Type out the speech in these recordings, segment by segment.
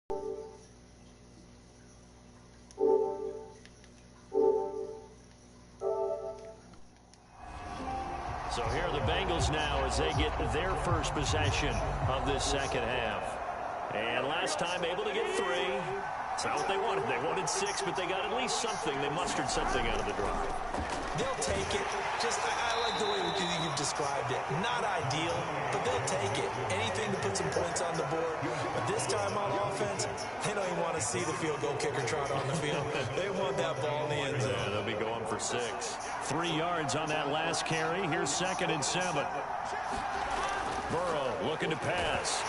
So here are the Bengals now as they get their first possession of this second half. And last time able to get 3. It's not what they wanted. They wanted 6, but they got at least something. They mustered something out of the drive. They'll take it. I like the way you've described it. Not ideal, but they'll take it. Anything to put some points on the board. But this time on offense, they don't even want to see the field goal kicker trot on the field. They want that ball in the end zone. Yeah, they'll be going for 6. 3 yards on that last carry. Here's 2nd and 7. Burrow looking to pass.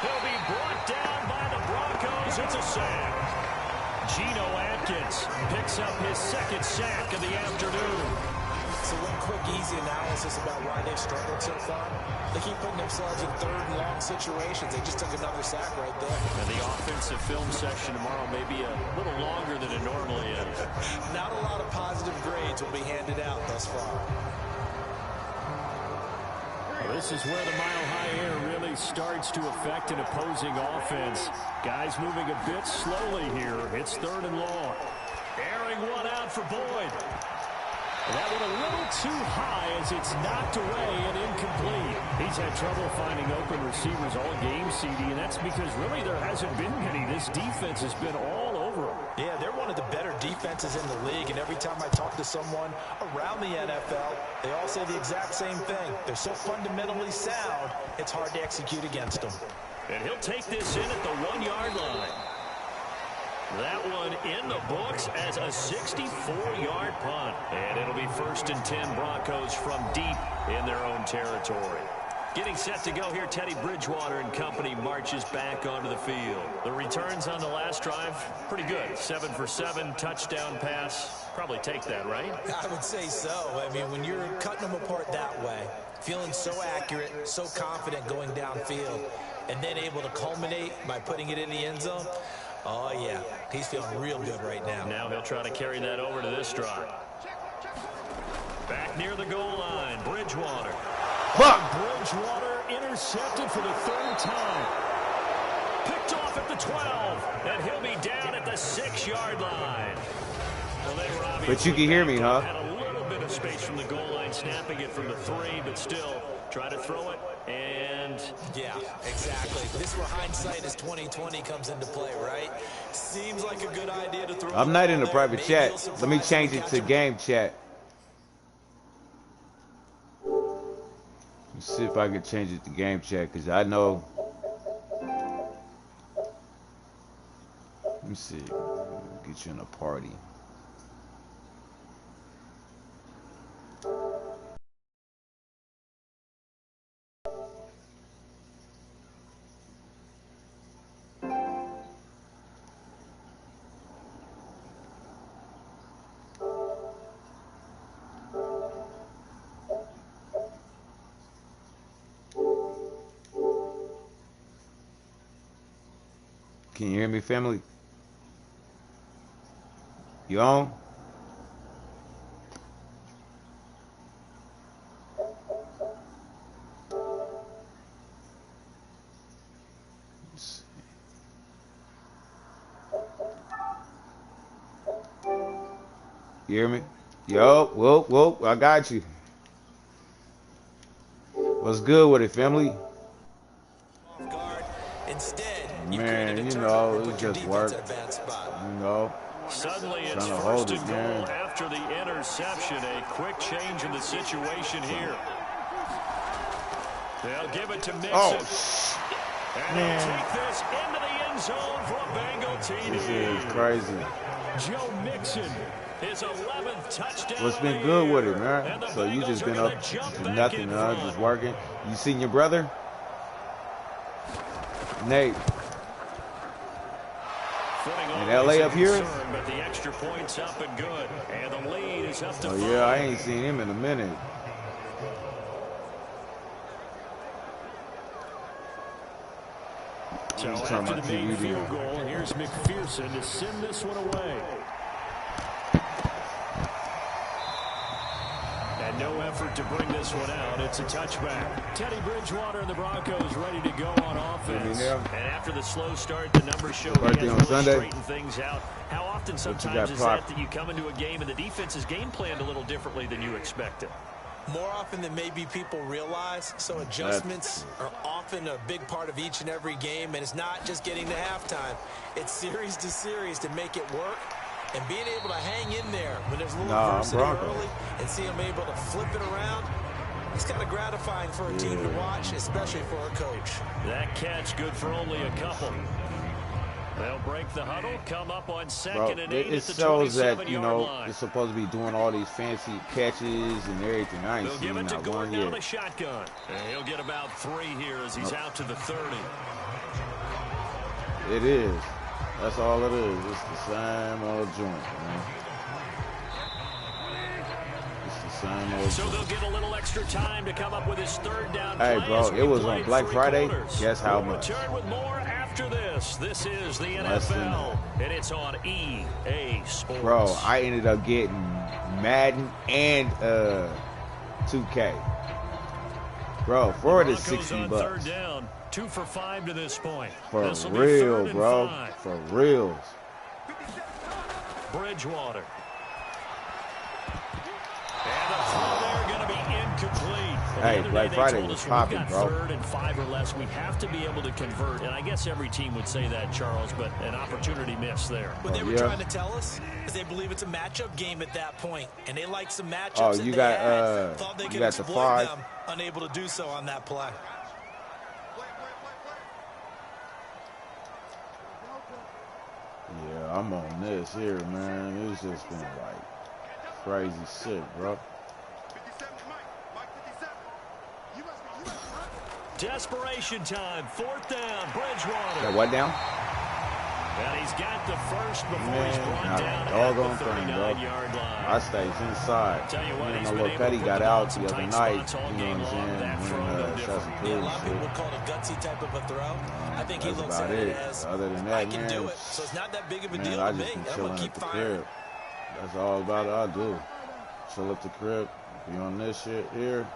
He'll be brought down by the Broncos. It's a sack. Geno Atkins picks up his 2nd sack of the afternoon. So one quick, easy analysis about why they've struggled so far. They keep putting themselves in 3rd and long situations. They just took another sack right there. And the offensive film session tomorrow may be a little longer than it normally is. Not a lot of positive grades will be handed out thus far. This is where the mile-high air really starts to affect an opposing offense. Guys moving a bit slowly here. It's 3rd and long. Airing one out for Boyd. That one a little too high as it's knocked away and incomplete. He's had trouble finding open receivers all game, CD, and that's because really there hasn't been many. This defense has been all over them. Yeah, they're one of the better defenses in the league, and every time I talk to someone around the NFL, they all say the exact same thing. They're so fundamentally sound, it's hard to execute against them. And he'll take this in at the 1-yard line. That one in the books as a 64-yard punt. And it'll be 1st and 10 Broncos from deep in their own territory. Getting set to go here, Teddy Bridgewater and company marches back onto the field. The returns on the last drive, pretty good. 7 for 7, touchdown pass. Probably take that, right? I would say so. I mean, when you're cutting them apart that way, feeling so accurate, so confident going downfield, and then able to culminate by putting it in the end zone, oh, yeah, he's feeling real good right now. Now he'll try to carry that over to this drive. Back near the goal line, Bridgewater. Bridgewater intercepted for the 3rd time. Picked off at the 12, and he'll be down at the 6-yard line. Well, but you can hear me, huh? Had a little bit of space from the goal line, snapping it from the 3, but still try to throw it. And yeah, exactly. This is where hindsight is 20/20 comes into play, right? Seems like a good idea to throw. I'm not in the private chat. Let me change it to game chat. Let's see if I can change it to game chat, because I know. Let me see. Get you in a party. Can you hear me, family? You on? You hear me? Yo, whoa, I got you. What's good with it, family? Man, you know, it just worked. You know, suddenly it's first and goal after the interception. A quick change in the situation here. They'll give it to Mixon. Oh, and he'll take this into the end zone for a Bengal TD. This is crazy. Joe Mixon, his 11th touchdown. What's been good with it, man? So you just been up to nothing, just working. You seen your brother? Nate. In LA up here? But the extra points up and good. And the lead is up to 5. Yeah, I ain't seen him in a minute. So after the big field goal, here's McPherson to send this one away. And no effort to bring this one out. It's a touchback. Teddy Bridgewater and the Broncos ready to go on offense. And after the slow start, the numbers show he has really straightened things out. How often sometimes is that you come into a game and the defense is game planned a little differently than you expected? More often than maybe people realize, so adjustments are often a big part of each and every game, and it's not just getting to halftime. It's series to series to make it work, and being able to hang in there when there's a little adversity early and see them able to flip it around, it's kind of gratifying for a team to watch, especially for a coach. That catch good for only a couple. They'll break the huddle, come up on second and 8 it at the shows that, you know, line. you're supposed to be doing all these fancy catches and everything. I ain't seen that one yet. Down a shotgun. And he'll get about 3 here as he's out to the 30. It is. That's all it is. It's the same old joint, man. It's the same old So they'll get a little extra time to come up with his third down play. Hey, bro, it was on Black Friday. Guess how much? Return with more after this. This is the NFL, and it's on EA Sports. Bro, I ended up getting Madden and 2K. Bro, for the $60. Third down, 2 for 5 to this point. For real, bro. For reals. Bridgewater. And the throw there going to be incomplete. Hey, Black Friday was popping, bro. 3rd and 5 or less. We have to be able to convert, and I guess every team would say that, Charles, but an opportunity missed there. What they were trying to tell us is they believe it's a matchup game at that point, and they like some matchups. Oh, you got thought they you could got the exploit 5. them, unable to do so on that play. Yeah, I'm on this here, man. It's just been like crazy shit, bro. Desperation time, 4th down, Bridgewater. Got what down? And he's got the first before he's brought down at the the 39-yard line. I stays inside. Tell you what, my little Cuddy got out the other night. You know what I'm saying? A lot of people would call it a gutsy type of a throw. I think he looks at it as, other than that, I can do it, so it's not that big of a deal to me. I'm going to keep firing. That's all about it I do. Chill at the crib, be on this shit here.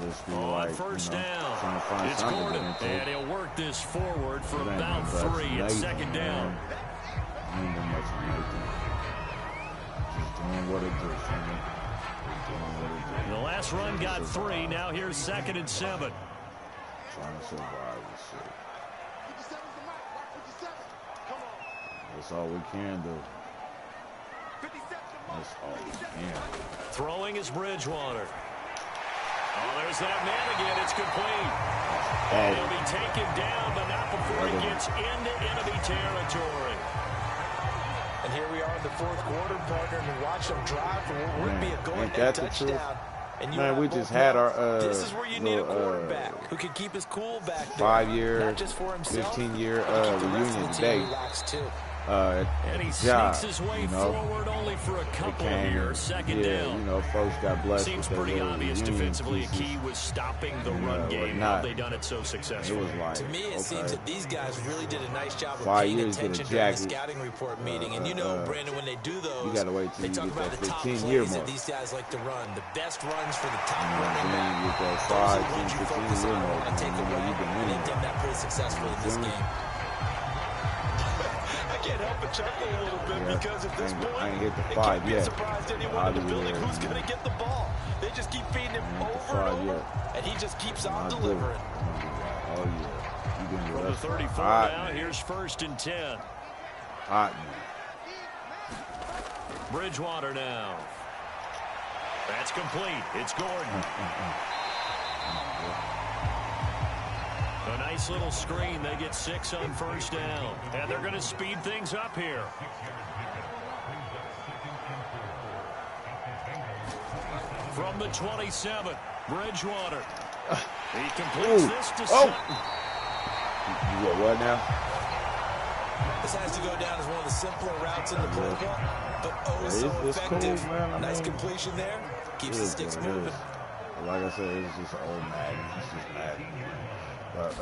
Just be like, first down, trying to find it's Gordon, and he'll work this forward for about 3 at second down. Ain't no much of anything. Just doing what it do, The last run got 3. Now here's 2nd and 7. Trying to survive this shit. That's all we can do. That's all we can. Throwing is Bridgewater. Oh, there's that man again. It's complete. And he'll be taken down, but not before he gets into enemy territory. And here we are in the 4th quarter, partner, and watch them drive for what would be a go-ahead touchdown. And man, we just had our this is where you need a quarterback who can keep his cool back there. 5-year, not just for himself, 15-year reunion today. And he sneaks his way forward only for a couple of years. Second down. You know, folks got blessed. Seems pretty obvious defensively. A key was stopping the run game. How have they done it so successfully? Like, to me, it seems that these guys really did a nice job of 5 paying years attention during the scouting report meeting. And you know, Brandon, when they do those, you gotta wait till they talk about the top plays that these guys like to run. The best runs for the top running back. Those are the ones you focus on and take a run. And they've done that pretty successfully in this game. I can't help but chuckle a little bit because at this point, I ain't hit the it 5 can't be yet. surprised to anyone in the building who's going to get the ball. They just keep feeding him over and over, and he just keeps on delivering. Oh, yeah. From the 34 now, here's 1st and 10. Hot, Bridgewater now. That's complete. It's Gordon. A nice little screen. They get 6 on 1st down. And they're going to speed things up here. From the 27, Bridgewater. He completes this to You got what now? This has to go down as one of the simpler routes in the playbook, but oh so effective. Cool, man. Nice completion there. Keeps the sticks moving. Like I said, it's just old Madden. It's just Madden. But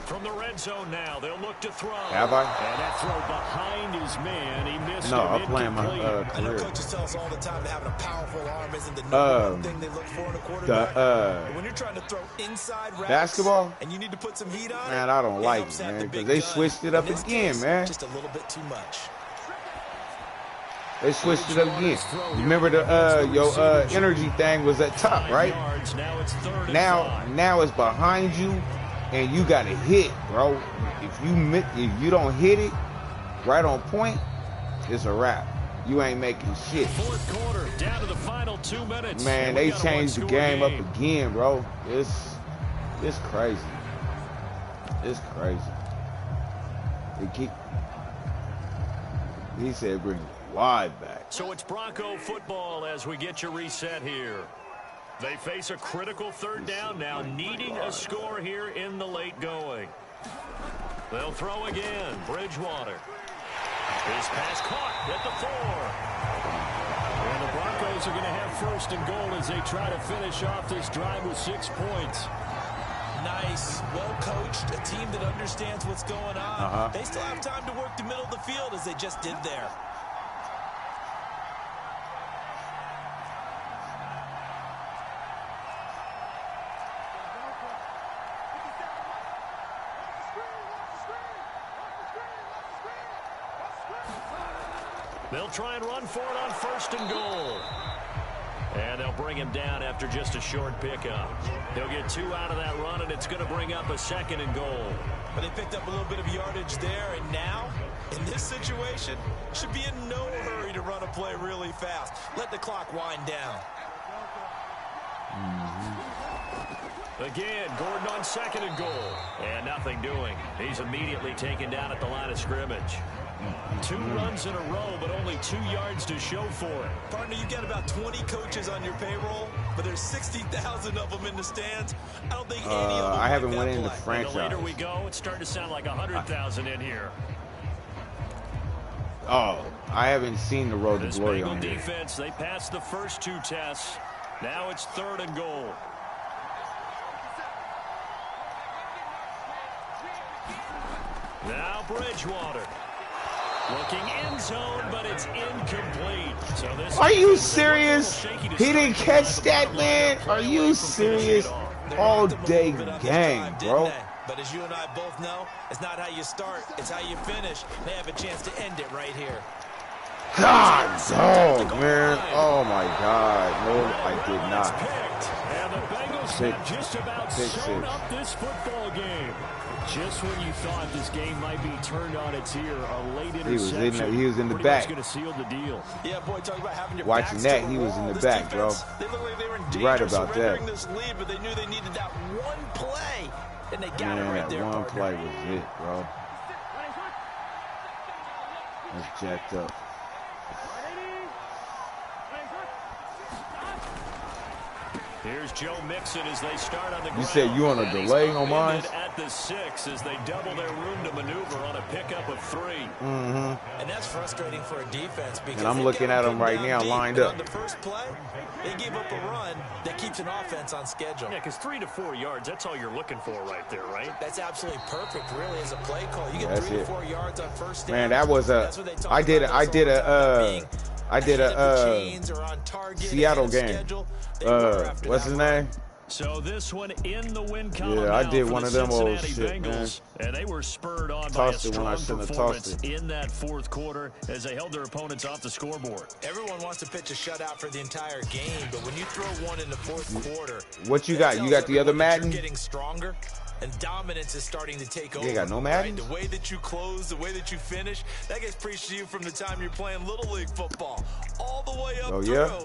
From the red zone now, they'll look to throw. Have I? And that throw behind his man. He missed No, him. I'm playing my I know career. coaches tell us all the time that having a powerful arm isn't the number one thing they look for in a quarterback. But when you're trying to throw inside routes Basketball? and you need to put some heat on Man, it, I don't like helps it, have man, the because big they gun. switched it up In this again, case, man. Just a little bit too much. They switched it up again. Remember the your energy thing was at top, right? Now it's behind you, and you got to hit, bro. If you don't hit it right on point, it's a wrap. You ain't making shit. Fourth quarter, down to the final 2 minutes. Man, they changed the game up again, bro. It's crazy. It's crazy. He said bring wide back. So it's Bronco football as we get you reset here. They face a critical third down now, needing a score here in the late going. They'll throw again. Bridgewater. His pass caught at the 4. And the Broncos are going to have first and goal as they try to finish off this drive with 6 points. Nice, well-coached, a team that understands what's going on. They still have time to work the middle of the field as they just did there. They'll try and run for it on first and goal. And they'll bring him down after just a short pickup. They'll get 2 out of that run, and it's going to bring up a second and goal. But they picked up a little bit of yardage there, and now, in this situation, should be in no hurry to run a play really fast. Let the clock wind down. Again, Gordon on second and goal. And nothing doing. He's immediately taken down at the line of scrimmage. 2 runs in a row, but only 2 yards to show for it. Partner, you got about 20 coaches on your payroll, but there's 60,000 of them in the stands. I don't think any of them I haven't like went that into play. franchise. And the later we go, it's starting to sound like 100,000 in here. Oh, I haven't seen the road to This glory Bengal on here. defense, they passed the first 2 tests. Now it's third and goal. Now Bridgewater. Looking end zone, but it's incomplete. So this Are you serious? He didn't catch that, man. Are you serious? All day game, bro. But as you and I both know, it's not how you start, it's how you finish. They have a chance to end it right here. God, dog, man. Oh my God. No, I did not. And the Bengals have just about sewn up this football game. Just when you thought this game might be turned on its ear, a late interception. He was in the back. Going to seal the deal. Yeah, boy, talk about having your Watching that, he was in the back, bro. They looked like they were in danger You're right about that. this lead, but they knew they needed that one play, and they got it Man, right that there. one partner. play was it, bro. That's jacked up. Here's Joe Mixon as they start on the ground. You said you on a delay on mine? At the 6 as they double their room to maneuver on a pickup of 3. And that's frustrating for a defense because And I'm looking at them right now, lined up. On the first play, they gave up a run that keeps an offense on schedule. Yeah, because 3 to 4 yards, that's all you're looking for right there, right? That's absolutely perfect, really, as a play call. You get That's 3 to it. 4 yards on first down. Man, that was a. That's what they talk I did about a. I this did all the time, a. I did ahead of the a. chains or on target, Seattle ahead of game. schedule. They were after What's that his run. name? So this one in the win column. Yeah, I now did for one the of them old Cincinnati shit, Bengals, and they were spurred on Tossed by it when I a strong shouldn't have tossed performance it. in that fourth quarter as they held their opponents off the scoreboard. Everyone wants to pitch a shutout for the entire game, but when you throw one in the fourth quarter, What you that got? You tells got the other everyone that Madden? You're getting stronger, and dominance is starting to take over. You got no right? Maddens? The way that you close, the way that you finish, that gets preached to you from the time you're playing Little League football, all the way up through. Yeah?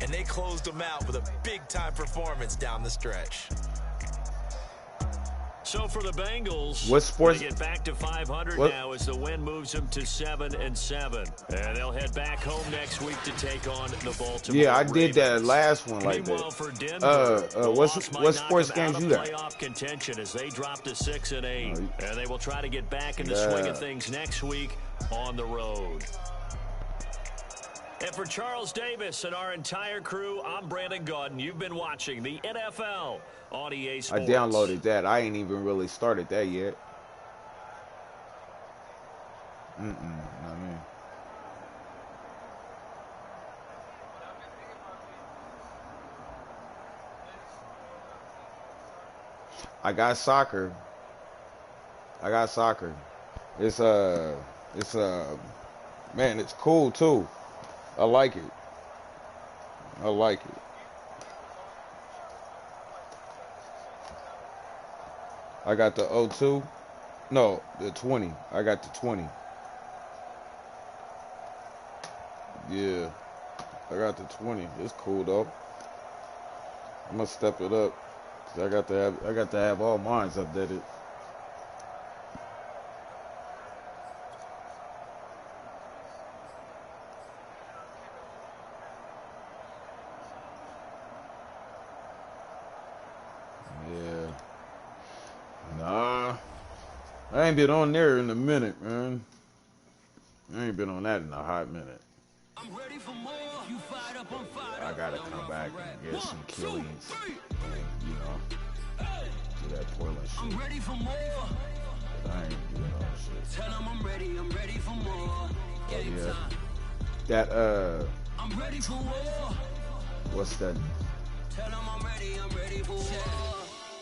And they closed them out with a big-time performance down the stretch. So for the Bengals, What sports- they get back to 500 what- now as the win moves them to 7-7. And they'll head back home next week to take on the Baltimore Yeah, I did that Ravens. last one like Meanwhile, that. for Denver, the what loss might what knock sports them out games of you got? playoff contention as they drop to 6-8. Oh, And they will try to get back in the swing of things next week on the road. And for Charles Davis and our entire crew, I'm Brandon Gaudin. You've been watching the NFL on EA Sports. I downloaded that. I ain't even really started that yet. Not me. I got soccer. It's man, it's cool too. I like it. I got the 02. No, the 20. I got the 20. Yeah. I got the 20. It's cool though. I'm gonna step it up. I got to have all mines updated. Yeah. Nah. I ain't been on there in a minute, man. I ain't been on that in a hot minute. I gotta come back and get some killings. You know, do that Portland shit. I'm ready for more. But I ain't doing all that shit. Tell them I'm ready for more. Yeah. That I'm ready for more. What's that? Tell them I'm ready for more.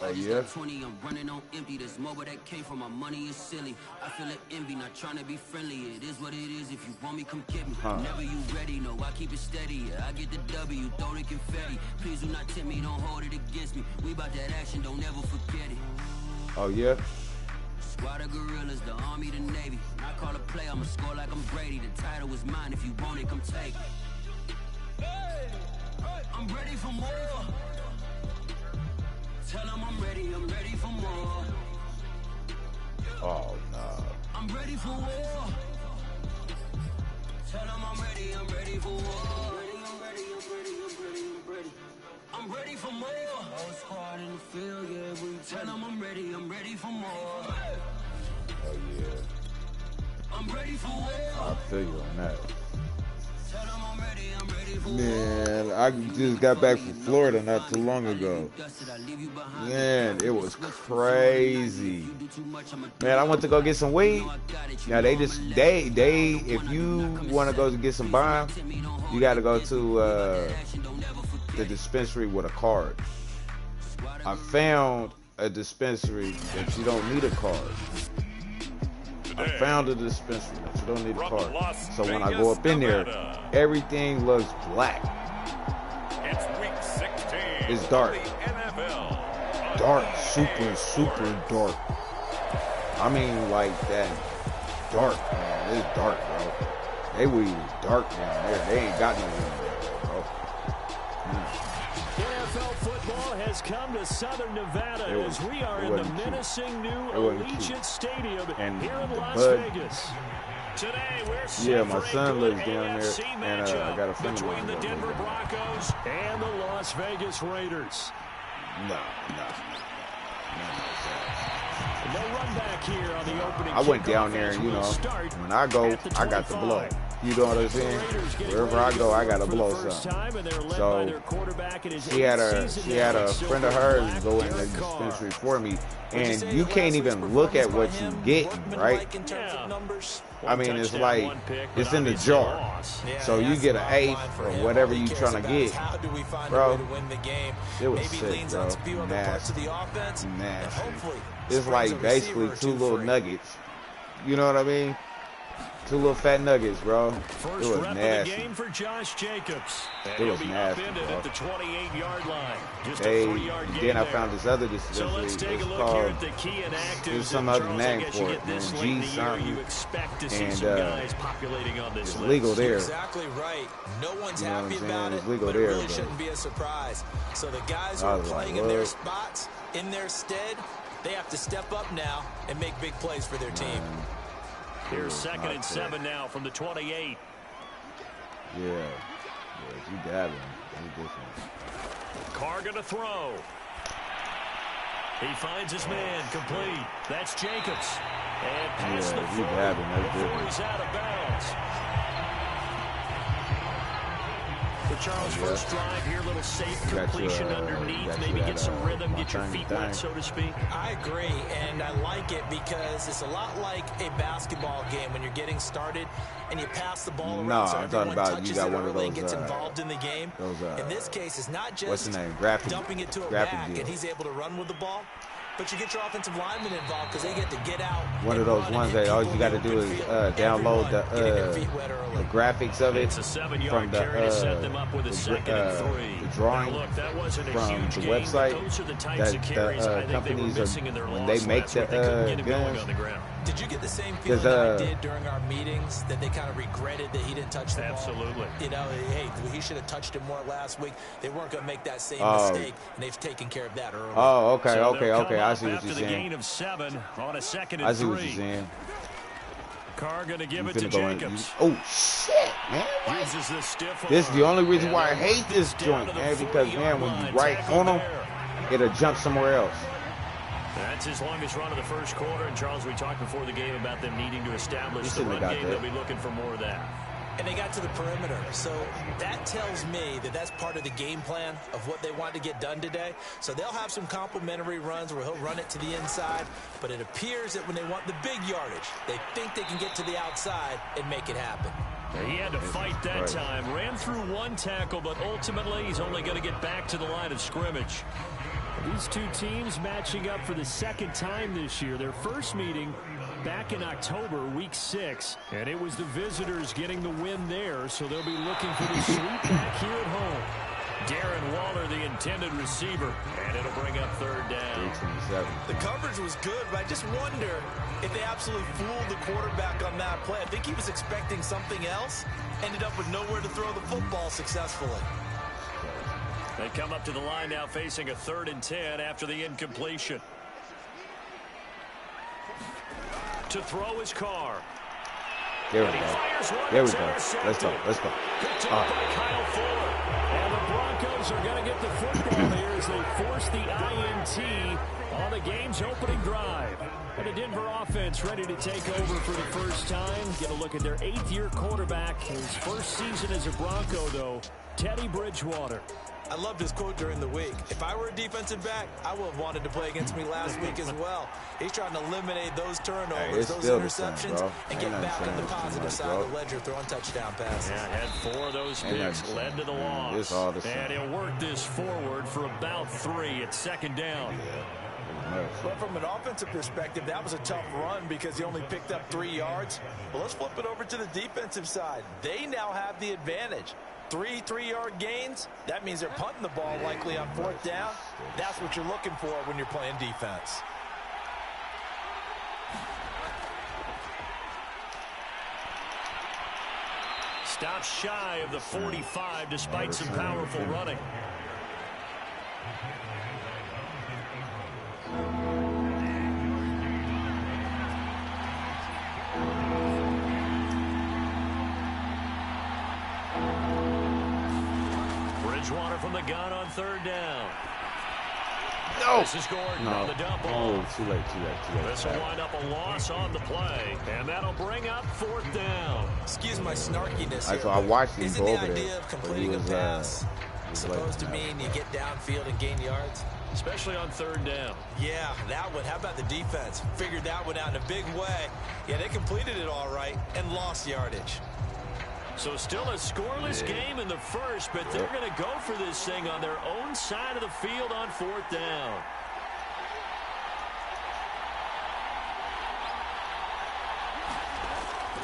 Oh yeah. 20, I'm running on empty. This mobile that came from my money is silly. I feel it envy, not trying to be friendly. It is what it is. If you want me, come get me. Whenever you ready, no, I keep it steady. Yeah, I get the W, throw the confetti. Please do not tempt me, don't hold it against me. We about that action, don't ever forget it. Oh yeah. Squad of gorillas, the army, the navy. I call a play, I'ma score like I'm Brady. The title is mine. If you want it, come take it. I'm ready for more. Tell them I'm ready for more. Oh, no. I'm ready for war. Tell them I'm ready for war. I'm ready for more. Whole squad in the field, yeah, we tell them I'm ready for more. Oh, yeah. I'm ready for war. I feel you on that. Man, I just got back from Florida not too long ago. Man, it was crazy. Man, I went to go get some weed. Now they if you want to go to get some bomb, you got to go to the dispensary with a card. I found a dispensary that you don't need a card. I found a dispensary that you don't need a card. So when I go up in there, everything looks black. It's week 16. It's dark. Dark, super dark. I mean, like that dark, man. It's dark, bro. They weed is dark down there. They ain't got no weed there, bro. NFL football has come to Southern Nevada as we are in the menacing new Allegiant Stadium here in Las Vegas. Today we're set my son lives down there, AFC and I got a friend of mine between the Denver Broncos and the Las Vegas Raiders. No. No run back here on the opening. I went down there, and when I go, I got to blow. You know what I'm saying? Wherever I go, I gotta blow something. So she had a friend of hers go in the dispensary for me, and you can't even look at what you getting, right? I mean, it's like it's in the jar, so you get an eighth or whatever you trying to get, bro. It was sick, bro. Nasty. It's like basically two little nuggets. You know what I mean? Two little fat nuggets, bro. It was nasty. Game for Josh Jacobs. It was nasty, bro. At the 28-yard line. Just a Hey, 3-yard gain then I there. found this other So dispensary. let's take a It's look called, here at the key inactives. there's some And other Charles, name I guess for you it, get this man. late in G the year, something. you expect to see And, some guys populating on this It's list. legal there. Exactly right. No one's You know what happy I'm saying? about it, It's legal but it there, really but- shouldn't be a surprise. So the guys who I are was like, playing in their what? spots, in their stead, they have to step up now and make big plays for their team. Here's second and 7 now from the 28. Yeah, you got him. He's different. Carr gonna throw. He finds his man complete. That's Jacobs. And past the you got him. That's before different. he's out of bounds. Charles, first drive here, little safe completion underneath. Maybe get some rhythm, get your feet wet, so to speak. I agree, and I like it because it's a lot like a basketball game when you're getting started and you pass the ball around so everyone touches it early and gets involved in the game. In this case, it's not just dumping it to a back and he's able to run with the ball. But you get your offensive linemen involved because they get to get out. One of those ones that all you got to do is download the graphics of it from the drawing from the website that the companies are, when they make the guns. Did you get the same feeling that I did during our meetings, that they kind of regretted that he didn't touch the ball? Absolutely. You know, hey, he should have touched it more last week. They weren't going to make that same mistake, and they've taken care of that early. Oh, okay, so okay. I see what you're saying. Gain of 7 on a 2nd and 3. I see what you're saying. Carr going to give it to Jacobs. Oh, shit, man. This is the only reason why I hate this joint, man, because, man, when you right on them, it'll jump somewhere else. That's his longest run of the first quarter. And, Charles, we talked before the game about them needing to establish the run game. They'll be looking for more of that. And they got to the perimeter. So that tells me that that's part of the game plan of what they want to get done today. So they'll have some complementary runs where he'll run it to the inside. But it appears that when they want the big yardage, they think they can get to the outside and make it happen. He had to fight that time. Ran through one tackle, but ultimately he's only going to get back to the line of scrimmage. These two teams matching up for the 2nd time this year. Their first meeting back in October, week 6, and it was the visitors getting the win there, so they'll be looking for the sweep back here at home. Darren Waller, the intended receiver, and it'll bring up 3rd down. The coverage was good, but I just wonder if they absolutely fooled the quarterback on that play. I think he was expecting something else, ended up with nowhere to throw the football successfully. They come up to the line now facing a 3rd and 10 after the incompletion. To throw his Carr. There we go. There we go. Let's go. Let's go. Picked up by Kyle Fuller. And the Broncos are going to get the football here as they force the INT on the game's opening drive. And the Denver offense ready to take over for the first time. Get a look at their 8th-year quarterback. His first season as a Bronco, though, Teddy Bridgewater. I loved his quote during the week. If I were a defensive back, I would have wanted to play against me last week as well. He's trying to eliminate those turnovers, those interceptions, and get back on the positive side of the ledger, throwing touchdown passes. Yeah, had 4 of those picks, led to the loss. And he'll work this forward for about 3 at 2nd down. But from an offensive perspective, that was a tough run because he only picked up 3 yards. Well, let's flip it over to the defensive side. They now have the advantage. 3 3-yard gains, that means they're punting the ball likely on 4th down. That's what you're looking for when you're playing defense. Stops shy of the 45 despite some powerful running. Bridgewater from the gun on 3rd down. No. This is Gordon on the dump ball. Oh, too late. This will wind up a loss on the play, and that'll bring up 4th down. Excuse my snarkiness here. So I watched him Isn't go the over idea there, of completing a pass supposed to mean you get downfield and gain yards? Especially on 3rd down. Yeah, that one. How about the defense? Figured that one out in a big way. Yeah, they completed it all right and lost yardage. So still a scoreless game in the first, but they're going to go for this thing on their own side of the field on 4th down.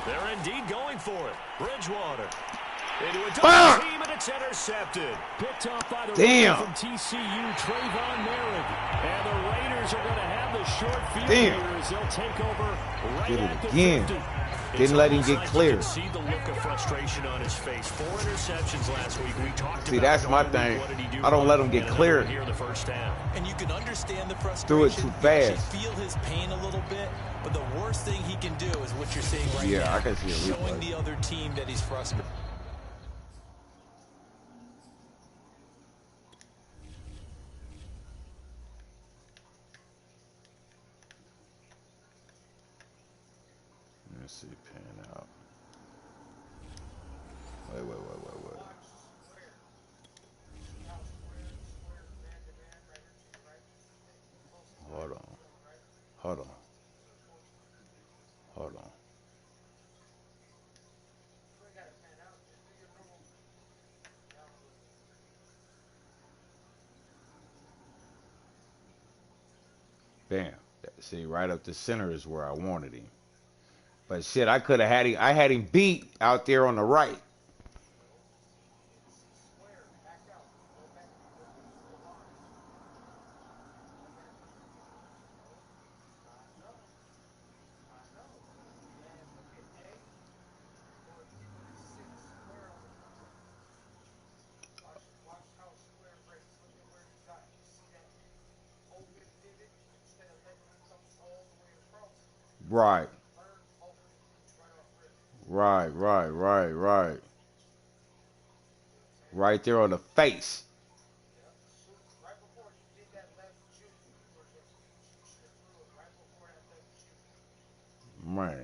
They're indeed going for it. Bridgewater. Into a double team, and it's intercepted. Picked off by the runner from TCU, Trayvon Merritt. And the Raiders are going to have the short field here as they'll take over right at the 50. Didn't let him get clear. You can see the look of frustration on his face. 4 interceptions last week. We talked about that's my thing. I don't let him get clear. Here the first half. And you can understand the frustration. Do it too fast. You feel his pain a little bit, but the worst thing he can do is what you're seeing right now. Yeah, I can see it. Showing the other team that he's frustrated. Let's see, pan out. Wait. Hold on. Hold on. Bam. See, right up the center is where I wanted him. But shit, I could have had him. I had him beat out there on the right. Right. Right. Right there on the face. Man.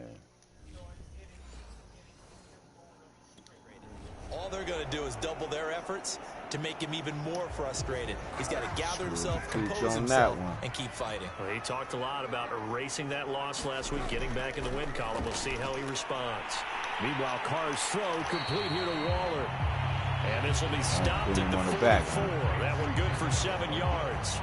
All they're going to do is double their efforts to make him even more frustrated. He's got to gather himself, compose himself, and keep fighting. Well, he talked a lot about erasing that loss last week, getting back in the win column. We'll see how he responds. Meanwhile, Carr's throw complete here to Waller. And this will be stopped at the 44. That one good for 7 yards.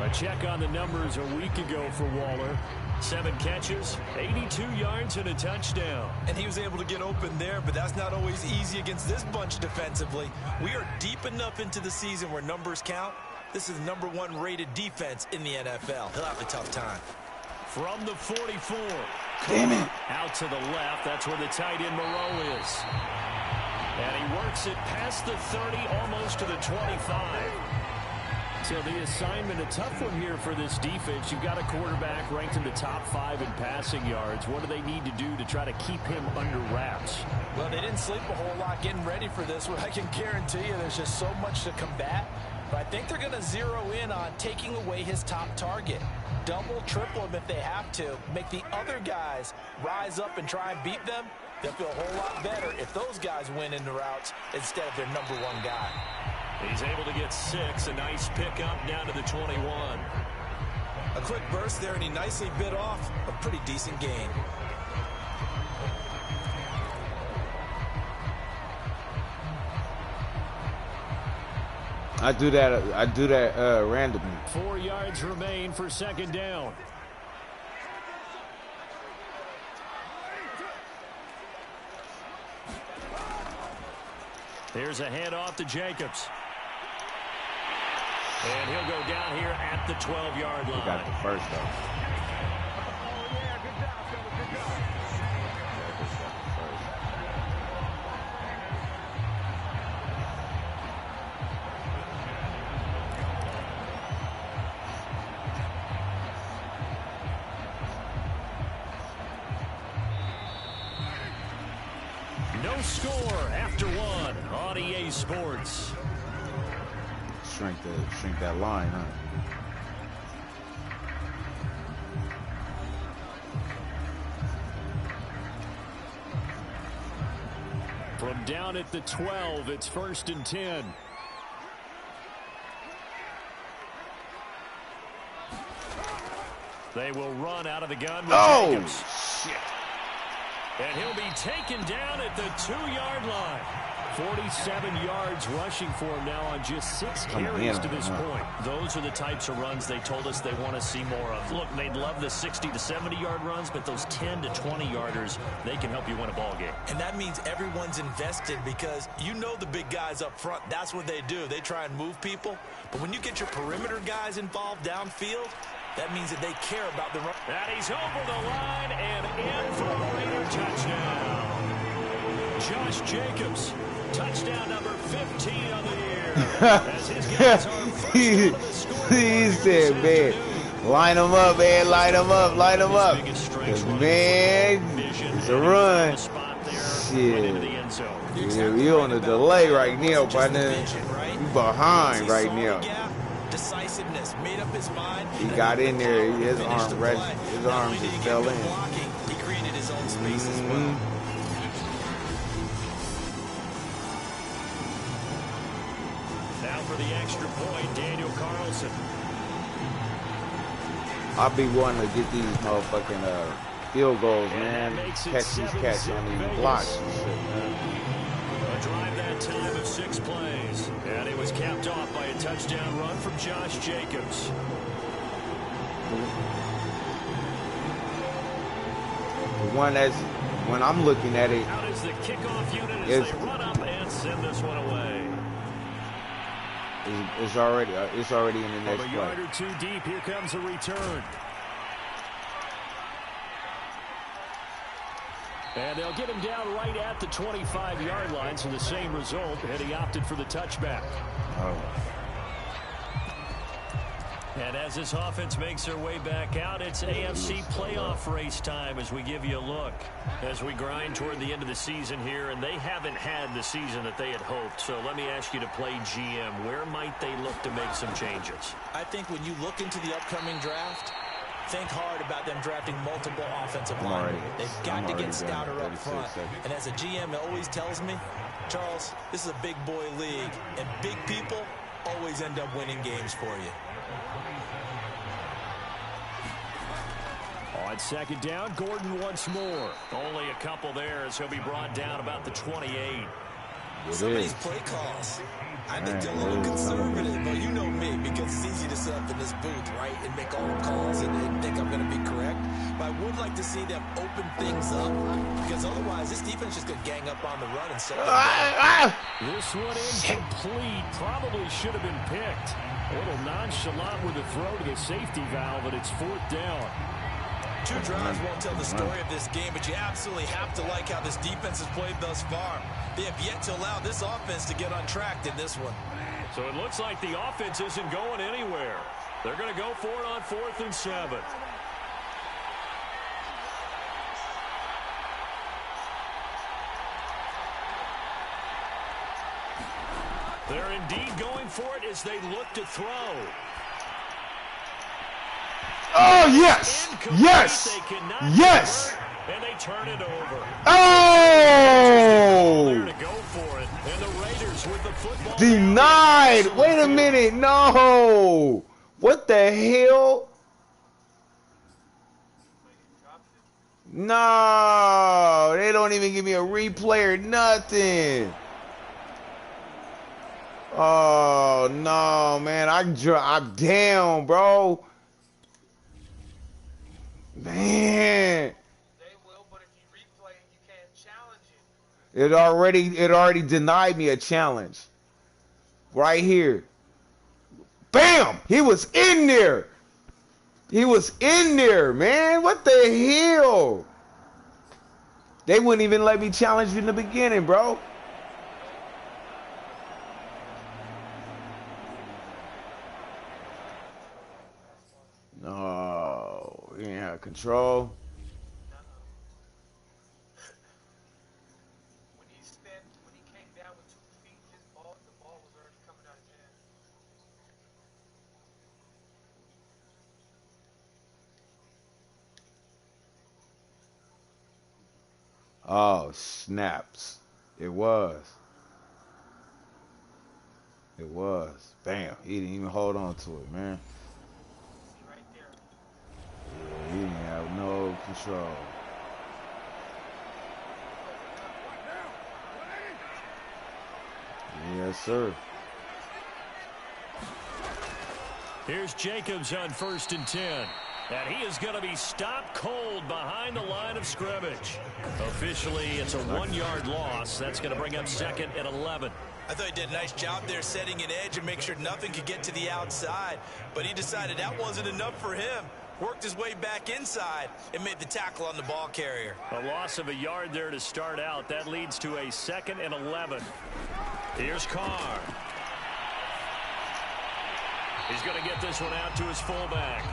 A check on the numbers a week ago for Waller. 7 catches, 82 yards, and a touchdown. And he was able to get open there, but that's not always easy against this bunch defensively. We are deep enough into the season where numbers count. This is the #1 rated defense in the NFL. He'll have a tough time. From the 44. Damn it. Out to the left. That's where the tight end Moreau is. And he works it past the 30, almost to the 25. So the assignment, a tough one here for this defense. You've got a quarterback ranked in the top 5 in passing yards. What do they need to do to try to keep him under wraps? Well, they didn't sleep a whole lot getting ready for this one. I can guarantee you there's just so much to combat. But I think they're going to zero in on taking away his top target. Double, triple him if they have to. Make the other guys rise up and try and beat them. They'll feel a whole lot better if those guys win in the routes instead of their #1 guy. He's able to get 6. A nice pickup down to the 21. A quick burst there, and he nicely bit off a pretty decent gain. I do that randomly. 4 yards remain for 2nd down. Here's a handoff to Jacobs. And he'll go down here at the 12-yard line. He got the first though. No score after 1 on EA Sports. Shrink that line, huh? From down at the 12, it's 1st and 10. They will run out of the gun with Jacobs. Shit. And he'll be taken down at the 2-yard line. 47 yards rushing for him now on just 6 carries to this point. Those are the types of runs they told us they want to see more of. Look, they'd love the 60 to 70-yard runs, but those 10 to 20-yarders, they can help you win a ball game. And that means everyone's invested because you know the big guys up front, that's what they do. They try and move people. But when you get your perimeter guys involved downfield, that means that they care about the run. And he's over the line and in for a Raider touchdown. Josh Jacobs, touchdown number 15 on the year. As his guys are first on the score. He said, man, line them up, man, line them up, line them up. Man, it's a run. Shit. Yeah, you on a delay right now, partner. You behind right now. Decisiveness, made up his mind. He got in there. His arm just fell in. He created his own space as well. Now for the extra point, Daniel Carlson. I'll be wanting to get these motherfucking field goals, man. Catch these cats on these blocks and shit, man. A drive that time of 6 plays. And it was capped off by a touchdown run from Josh Jacobs. The one that's, when I'm looking at it, out is the kickoff unit as they run up and send this one away. It's already in the next play. A yard or two deep, here comes a return. And they'll get him down right at the 25-yard line, so the same result, and he opted for the touchback. Oh. And as this offense makes their way back out, it's AFC playoff race time as we give you a look. As we grind toward the end of the season here, and they haven't had the season that they had hoped. So let me ask you to play GM. Where might they look to make some changes? I think when you look into the upcoming draft, think hard about them drafting multiple offensive linemen. They've got to get stouter up front. And as a GM, it always tells me, Charles, this is a big boy league, and big people always end up winning games for you. On second down, Gordon once more. Only a couple there as he'll be brought down about the 28. Some of these play calls, I think they're a little conservative, but you know me, because it's easy to sit up in this booth, right, and make all the calls and think I'm going to be correct. But I would like to see them open things up, because otherwise this defense is going to gang up on the run and set them down. This one incomplete. Probably should have been picked. A little nonchalant with the throw to the safety valve, but it's 4th down. 2 drives won't tell the story of this game, but you absolutely have to like how this defense has played thus far. They have yet to allow this offense to get untracked in this one. So it looks like the offense isn't going anywhere. They're going to go for it on 4th and 7. They're indeed going for it as they look to throw. Oh, yes! Yes! Yes! And they turn it over. Oh! There to go for it. And the Raiders with the football. Denied! Wait a minute. No! What the hell? No! They don't even give me a replay or nothing. Oh, no, man. I'm down, bro. Man. They will, but if you replay it, you can't challenge it. It already denied me a challenge. Right here. Bam! He was in there. He was in there, man. What the hell? They wouldn't even let me challenge you in the beginning, bro. No, he didn't have control. When he came down with 2 feet, the ball was already coming out of his hand. Oh, snaps. It was. It was. Bam. He didn't even hold on to it, man. Right there. Yeah, he didn't have no control. Yes, sir. Here's Jacobs on 1st and 10. And he is going to be stopped cold behind the line of scrimmage. Officially, it's a 1-yard loss. That's going to bring up 2nd and 11. I thought he did a nice job there setting an edge and make sure nothing could get to the outside. But he decided that wasn't enough for him. Worked his way back inside and made the tackle on the ball carrier. A loss of a yard there to start out. That leads to a 2nd and 11. Here's Carr. He's going to get this one out to his fullback.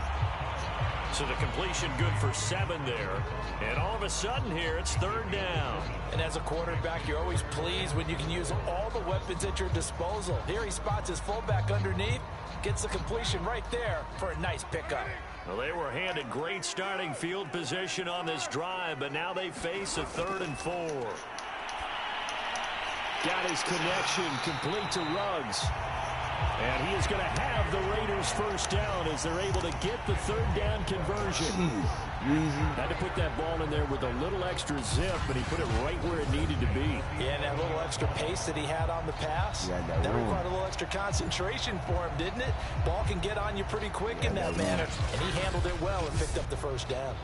So the completion good for 7 there. And all of a sudden here, it's 3rd down. And as a quarterback, you're always pleased when you can use all the weapons at your disposal. Here he spots his fullback underneath, gets the completion right there for a nice pickup. Well, they were handed great starting field position on this drive, but now they face a 3rd and 4. Got his connection complete to Ruggs. And he is going to have the Raiders first down as they're able to get the third down conversion. Had to put that ball in there with a little extra zip, but he put it right where it needed to be. Yeah, and that little extra pace that he had on the pass, that required a little extra concentration for him, didn't it? Ball can get on you pretty quick in that manner, and he handled it well and picked up the first down.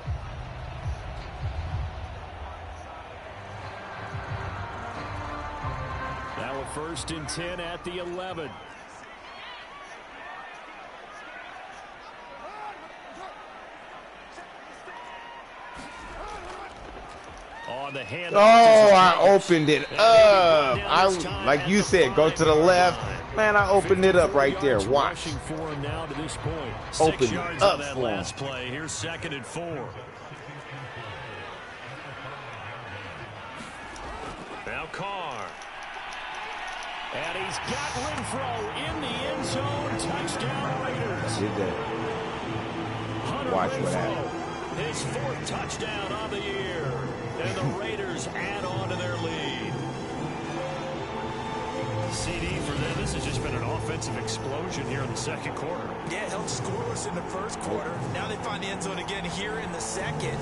Now a 1st and 10 at the 11. On the hand. Oh, I opened it up. Like you said, go to the left. Man, I opened it up right there. Watch. Open it up for him. Play. Here's 2nd and 4. Now Carr. And he's got Renfro in the end zone. Touchdown Raiders. Did that. Watch what happened. His 4th touchdown on the year. And the Raiders add on to their lead. CD for them. This has just been an offensive explosion here in the 2nd quarter. Yeah, held scoreless in the 1st quarter. Now they find the end zone again here in the 2nd.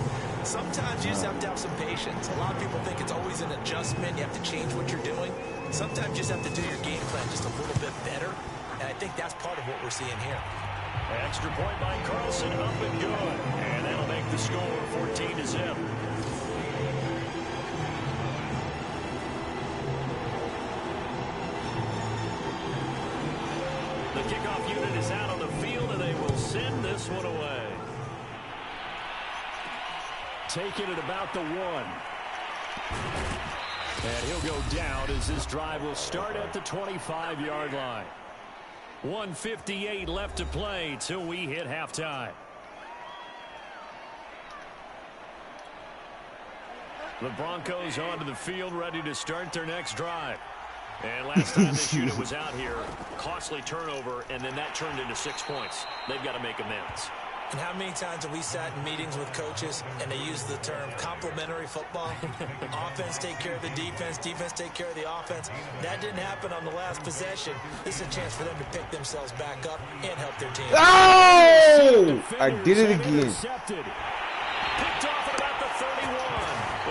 Sometimes you just have to have some patience. A lot of people think it's always an adjustment. You have to change what you're doing. Sometimes you just have to do your game plan just a little bit better. And I think that's part of what we're seeing here. Extra point by Carlson, up and good. And that'll make the score 14-0. The kickoff unit is out on the field, and they will send this one away. Taking it about the 1. And he'll go down as this drive will start at the 25-yard line. 1:58 left to play till we hit halftime. The Broncos onto the field, ready to start their next drive. And last time this unit was out here, costly turnover, and then that turned into 6 points. They've got to make amends. And how many times have we sat in meetings with coaches and they use the term complementary football? Offense take care of the defense, defense take care of the offense. That didn't happen on the last possession. This is a chance for them to pick themselves back up and help their team. Oh! I did it again. Picked off at about the 31.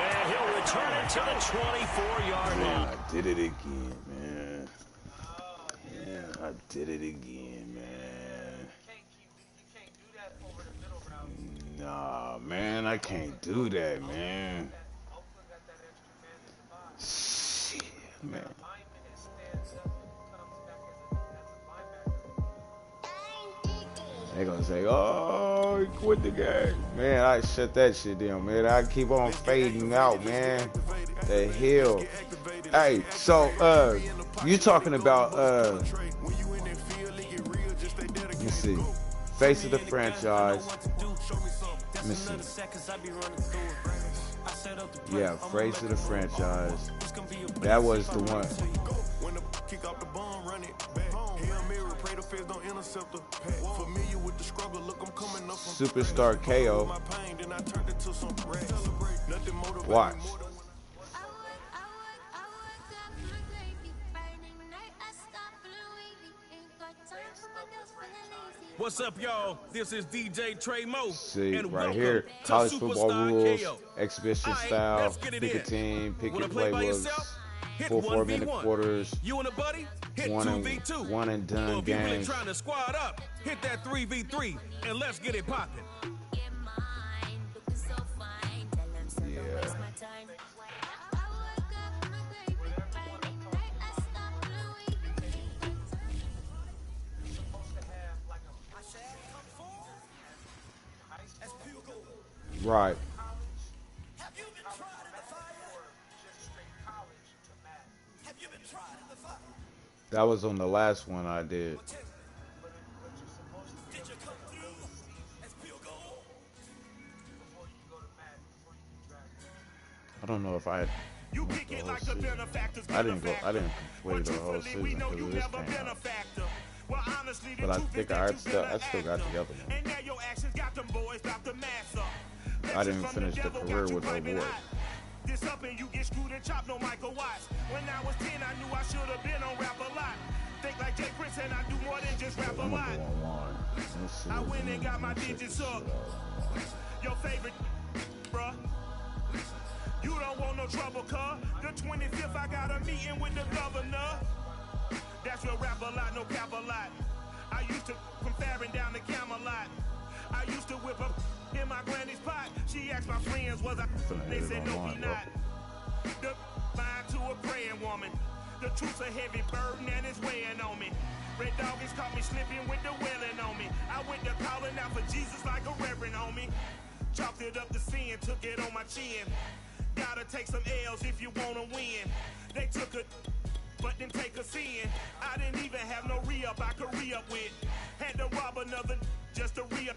And he'll return it to the 24-yard line. I did it again, man. Yeah, I did it again, man. Nah, man, I can't do that, man. Shit, man. They gonna say, oh, he quit the game. Man, I shut that shit down, man. I keep on fading out, man. The hell. Hey, so, you talking about, let me see. Face of the franchise. Let me see. Yeah, face of the franchise. That was the one. Superstar KO. Watch. What's up, y'all? This is DJ Trey Mo. See, and right here, college football rules, exhibition style, pick a team, pick your playbook, 4-4-minute quarters, you and a buddy, hit one 2v2. one and done Well, if you really games. trying to squad up, hit that 3v3 and let's get it popping. Yeah. Right. That was on the last one I did. I don't know if I had went the whole season. I didn't play the whole season because of this came out. But I think I still got the other one. I didn't finish the career with award. this up and you get screwed and chopped, no Michael Watts. When I was 10, I knew I should have been on rap a lot. Think like Jay Prince and I do more than just rap a lot. I went and got my digits up. Your favorite, bruh. You don't want no trouble, cuz. The 25th, I got a meeting with the governor. That's your rap a lot, no cap a lot. I used to from Farron down to Camelot. I used to whip up in my granny's pot. She asked my friends, was I? They said, no, we not. The mind to a praying woman. The truth's a heavy burden and it's weighing on me. Red doggies caught me slipping with the wailing on me. I went to calling out for Jesus like a reverend on me. Chalked it up to sin, took it on my chin. Gotta take some L's if you wanna win. They took a but didn't take a sin. I didn't even have no re-up I could re-up with. Had to rob another just to re-up.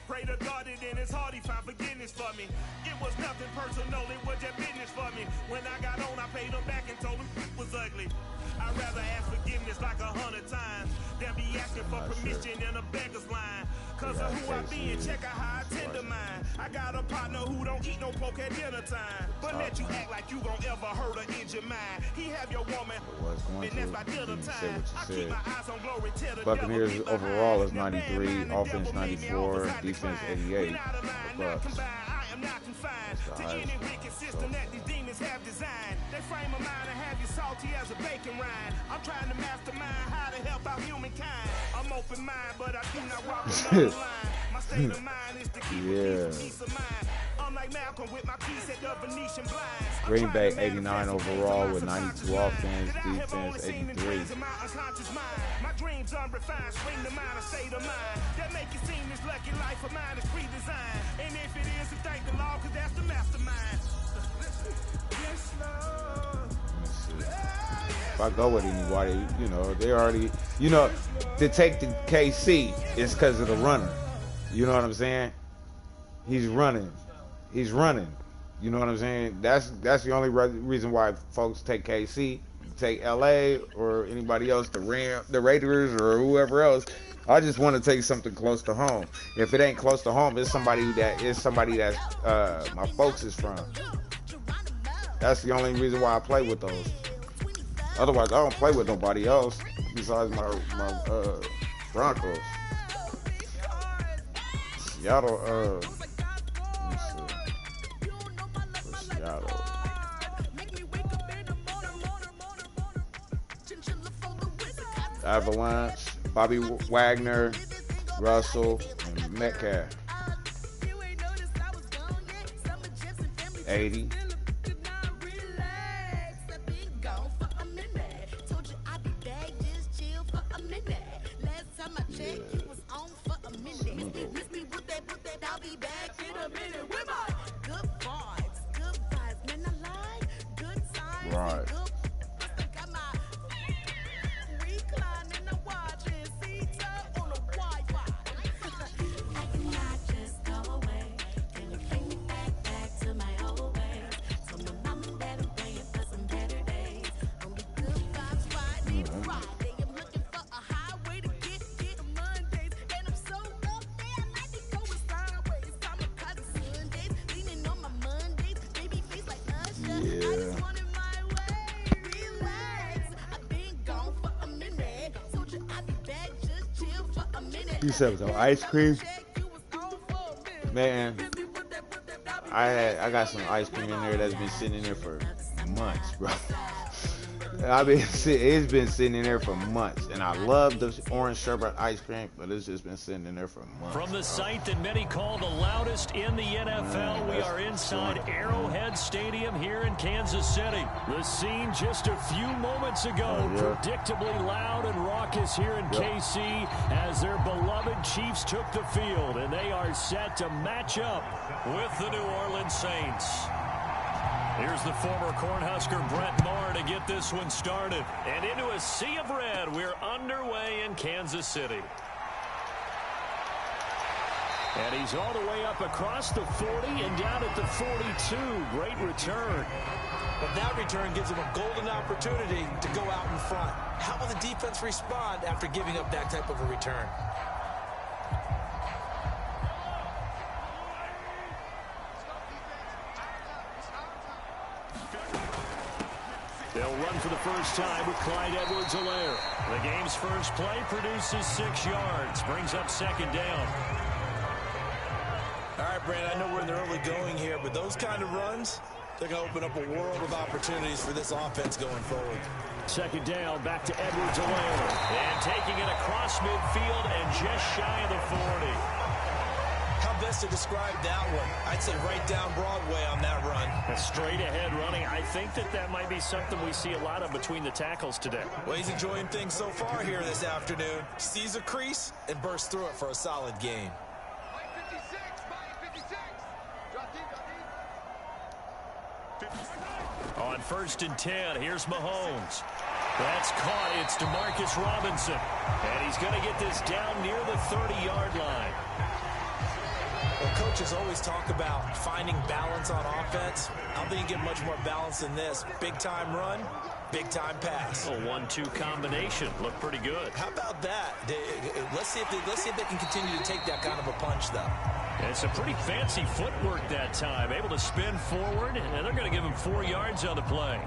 Pray to God it in his heart he found forgiveness for me. It was nothing personal, it was just business for me. When I got on, I paid him back and told him it was ugly. I'd rather ask forgiveness like 100 times than be asking for permission in a beggar's line. Cause of who I be and check out how I tend to mine. I got a partner who don't eat no pork at dinner time, but let you act like you gon' ever hurt or injure mine. He have your woman, and that's by dinner time. I keep my eyes on glory till the Buccaneers devil overall is 93, offense 94, defense 88. I am not confined to any wicked system that these demons have designed. They frame a mind and have you salty as a bacon rind. I'm trying to mastermind how to help out humankind. I'm open mind, but I do not walk another line. My state of mind is to keep peace of mind. Unlike Malcolm with my piece at the Venetian blinds. Green Bay 89 overall with 92 offense, defense 83. My dreams unrefined, swing the mind, a state of mind that make it seem this lucky life of mine is pre-designed. And if it is, then thank the Lord, cause that's the mastermind. Yes, Lord. If I go with anybody, you know, they already, you know, to take the KC is because of the runner. You know what I'm saying? He's running. He's running. You know what I'm saying? That's the only reason why folks take KC, take LA or anybody else, the Raiders or whoever else. I just want to take something close to home. If it ain't close to home, it's somebody that my folks is from. That's the only reason why I play with those. Otherwise, I don't play with nobody else besides my Broncos. Seattle, let me see. Seattle. Avalanche, Bobby Wagner, Russell, and Metcalf. 80. Right. You said some ice cream? Man, I got some ice cream in there that's been sitting in there for months, bro. It's been sitting in there for months, and I love the orange sherbet ice cream, but it's just been sitting in there for months. From the site that many call the loudest in the NFL, we are inside Arrowhead Stadium here in Kansas City. The scene just a few moments ago, predictably loud and raucous here in KC as their beloved Chiefs took the field, and they are set to match up with the New Orleans Saints. Here's the former Cornhusker Brett Maher to get this one started. And into a sea of red, we're underway in Kansas City. And he's all the way up across the 40 and down at the 42. Great return. But that return gives him a golden opportunity to go out in front. How will the defense respond after giving up that type of a return? They'll run for the first time with Clyde Edwards-Helaire. The game's first play produces 6 yards, brings up second down. All right, Brandon, I know we're in the early going here, but those kind of runs, they're going to open up a world of opportunities for this offense going forward. Second down, back to Edwards-Helaire. And taking it across midfield and just shy of the 40. How best to describe that one? I'd say right down Broadway on that run. Straight ahead running. I think that might be something we see a lot of between the tackles today. Well, he's enjoying things so far here this afternoon. Sees a crease and bursts through it for a solid gain. On 1st and 10, here's Mahomes. That's caught. It's Demarcus Robinson. And he's going to get this down near the 30-yard line. Well, coaches always talk about finding balance on offense. I don't think you get much more balance than this. Big-time run, big-time pass. A 1-2 combination. Looked pretty good. How about that? Let's see if they can continue to take that kind of a punch, though. It's a pretty fancy footwork that time. Able to spin forward, and they're going to give him 4 yards on the play.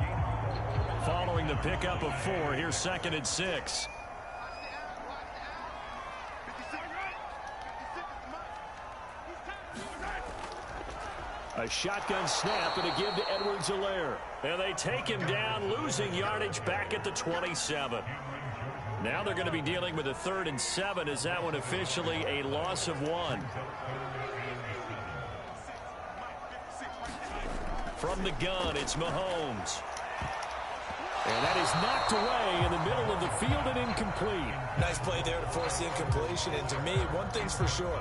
Following the pickup of 4, here's 2nd and 6. A shotgun snap and a give to Edwards-Helaire. And they take him down, losing yardage back at the 27. Now they're going to be dealing with a 3rd and 7. Is that one officially a loss of 1? From the gun, it's Mahomes. And that is knocked away in the middle of the field and incomplete. Nice play there to force the incompletion. And to me, one thing's for sure.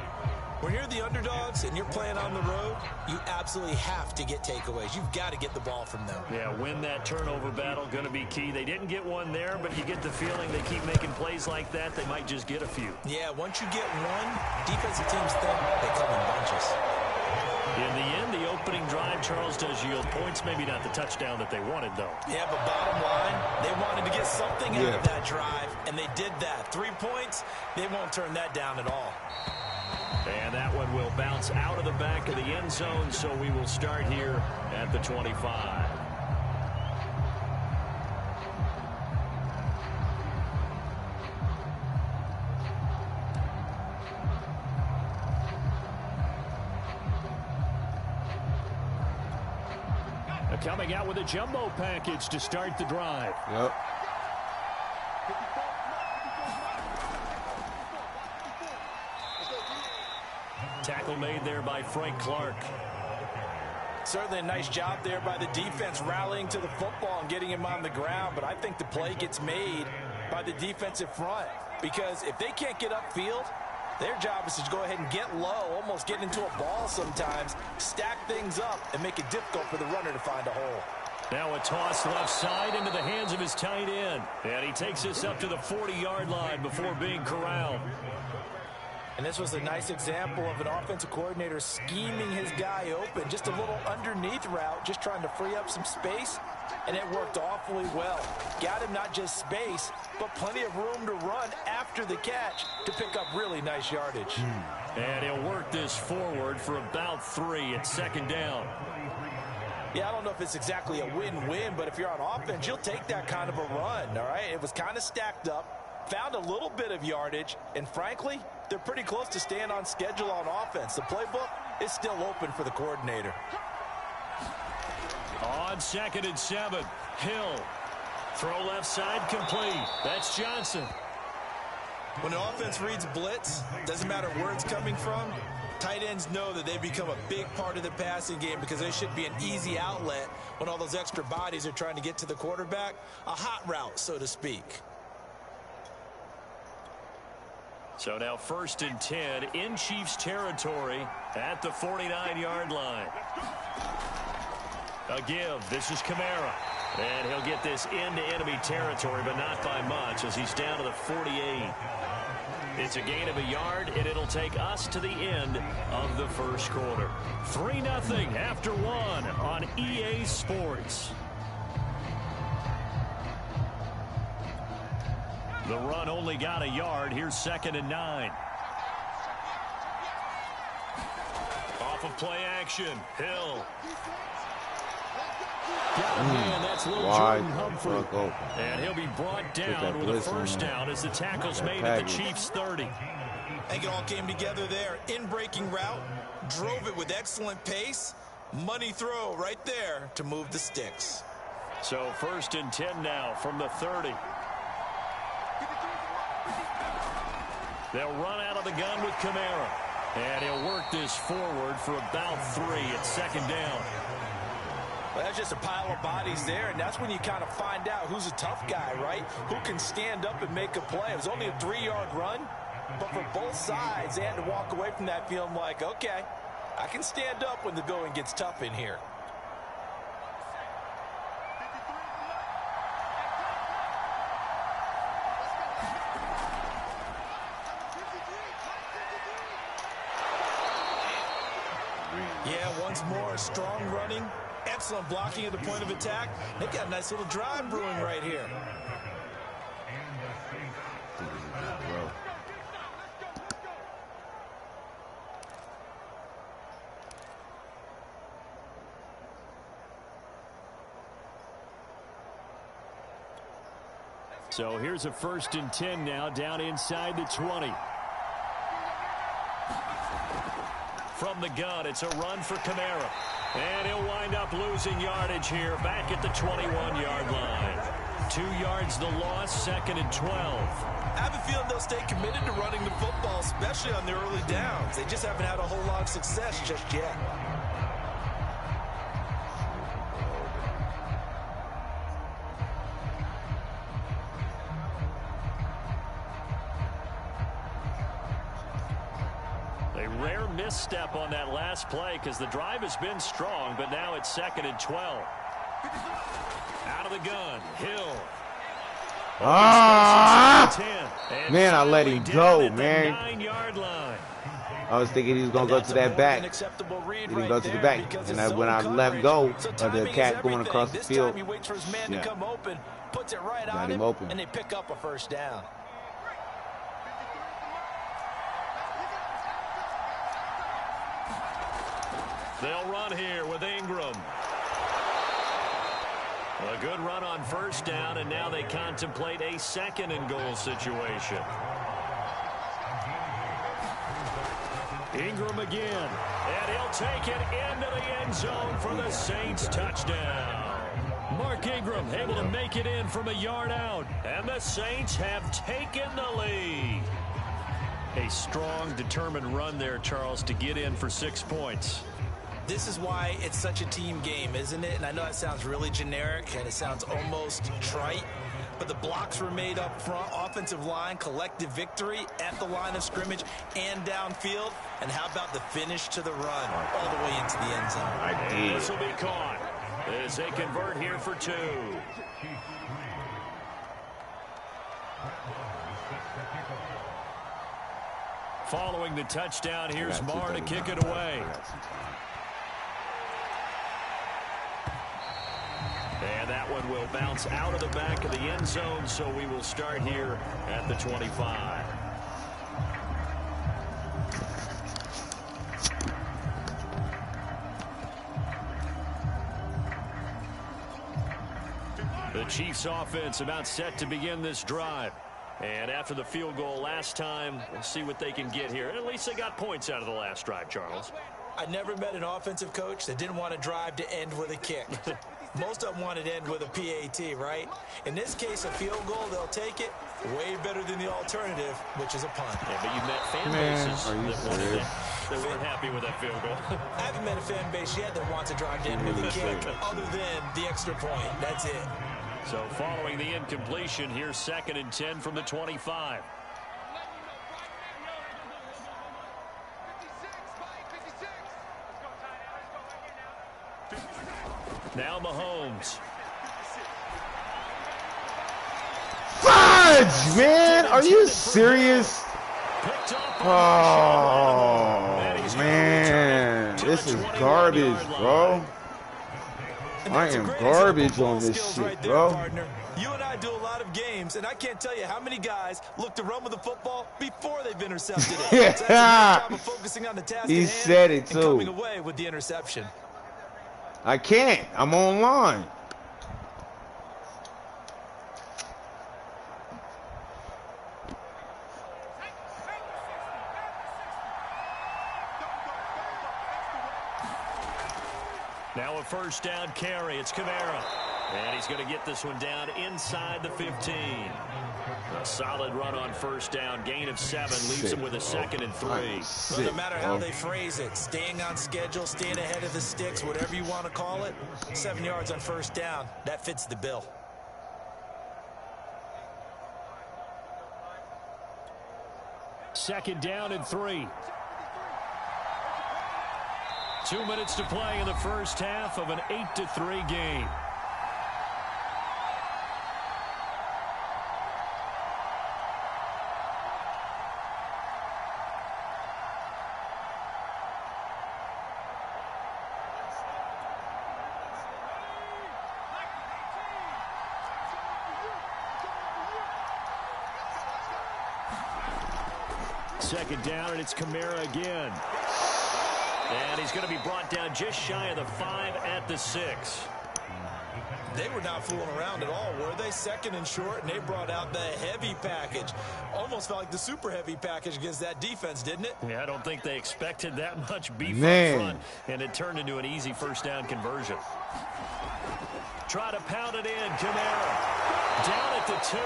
When you're the underdogs and you're playing on the road, you absolutely have to get takeaways. You've got to get the ball from them. Yeah, win that turnover battle, going to be key. They didn't get one there, but you get the feeling they keep making plays like that, they might just get a few. Yeah, once you get one, defensive teams think they come in bunches. In the end, the opening drive, Charles, does yield points. Maybe not the touchdown that they wanted, though. Yeah, but bottom line, they wanted to get something out of that drive, and they did that. 3 points, they won't turn that down at all. And that one will bounce out of the back of the end zone, so we will start here at the 25. Coming out with a jumbo package to start the drive. Yep. Tackle made there by Frank Clark. Certainly a nice job there by the defense rallying to the football and getting him on the ground, but I think the play gets made by the defensive front because if they can't get upfield, their job is to go ahead and get low, almost get into a ball sometimes, stack things up, and make it difficult for the runner to find a hole. Now a toss left side into the hands of his tight end. And he takes us up to the 40-yard line before being corralled. And this was a nice example of an offensive coordinator scheming his guy open. Just a little underneath route, just trying to free up some space, and it worked awfully well. Got him not just space, but plenty of room to run after the catch to pick up really nice yardage. And he'll work this forward for about 3 at 2nd down. Yeah, I don't know if it's exactly a win-win, but if you're on offense, you'll take that kind of a run, all right? It was kind of stacked up, found a little bit of yardage, and frankly, they're pretty close to staying on schedule on offense. The playbook is still open for the coordinator. On 2nd and 7, Hill. Throw left side complete. That's Johnson. When the offense reads blitz, doesn't matter where it's coming from, tight ends know that they become a big part of the passing game because they should be an easy outlet when all those extra bodies are trying to get to the quarterback. A hot route, so to speak. So now 1st and 10 in Chiefs territory at the 49-yard line. A give. This is Kamara. And he'll get this into enemy territory, but not by much as he's down to the 48. It's a gain of a yard, and it'll take us to the end of the first quarter. 3-0 after 1 on EA Sports. The run only got a yard. Here's 2nd and 9. Off of play action. Hill. Man, that's little Wide Jordan Humphrey. open. And he'll be brought down with a first down as the tackle's made at the Chiefs' 30. I think it all came together there. In-breaking route, drove it with excellent pace. Money throw right there to move the sticks. So 1st and 10 now from the 30. They'll run out of the gun with Kamara. And he'll work this forward for about 3 at 2nd down. Well, that's just a pile of bodies there, and that's when you kind of find out who's a tough guy, right? Who can stand up and make a play. It was only a 3-yard run, but for both sides, they had to walk away from that feeling like, okay, I can stand up when the going gets tough in here. Yeah, once more, strong running, excellent blocking at the point of attack. They've got a nice little drive brewing right here. So here's a 1st and 10 now, down inside the 20. From the gun, it's a run for Kamara. And he'll wind up losing yardage here, back at the 21-yard line. 2 yards the loss, 2nd and 12. I have a feeling they'll stay committed to running the football, especially on their early downs. They just haven't had a whole lot of success just yet. Rare misstep on that last play because the drive has been strong, but now it's 2nd and 12. Out of the gun, Hill. Man, I let him go, man. 9-yard line. I was thinking he was going to go to that back. He didn't go to the back. And when I let go of the cat going across the field, got him open. And they pick up a first down. They'll run here with Ingram. A good run on 1st down, and now they contemplate a 2nd and goal situation. Ingram again, and he'll take it into the end zone for the Saints touchdown. Mark Ingram able to make it in from a yard out, and the Saints have taken the lead. A strong, determined run there, Charles, to get in for 6 points. This is why it's such a team game, isn't it? And I know that sounds really generic and it sounds almost trite, but the blocks were made up front, offensive line, collective victory at the line of scrimmage and downfield. And how about the finish to the run all the way into the end zone? This will be caught as they convert here for 2. Following the touchdown, here's Marr to kick it away. And that one will bounce out of the back of the end zone, so we will start here at the 25. The Chiefs offense about set to begin this drive. And after the field goal last time, we'll see what they can get here. At least they got points out of the last drive, Charles. I never met an offensive coach that didn't want to drive to end with a kick. Most of them wanted to end with a PAT, right? In this case, a field goal, they'll take it. Way better than the alternative, which is a punt. Yeah, but you met fan bases that weren't happy with that field goal. I haven't met a fan base yet that wants to drive to end with a kick other than the extra point. That's it. So following the incompletion, here's 2nd and 10 from the 25. Now Mahomes. Fudge, man! Are you serious? Oh, man. This is garbage, bro. I am garbage on this shit, bro. You and I do a lot of games, and I can't tell you how many guys look to run with the football before they've intercepted it. Yeah. So that's a great job of focusing on the task He at hand said it, too. and coming away with the interception. I can't. I'm online. Now a first down carry. It's Kamara. And he's going to get this one down inside the 15. A solid run on first down. Gain of 7 leaves him with a 2nd and 3. Well, no matter how they phrase it, staying on schedule, staying ahead of the sticks, whatever you want to call it, 7 yards on first down, that fits the bill. Second down and 3. 2 minutes to play in the first half of an 8-3 game. Second down, and it's Kamara again. And he's going to be brought down just shy of the 5 at the 6. They were not fooling around at all, were they? 2nd and short, and they brought out the heavy package. Almost felt like the super heavy package against that defense, didn't it? Yeah, I don't think they expected that much beef up front, and it turned into an easy first down conversion. Try to pound it in, Kamara. Down at the 2.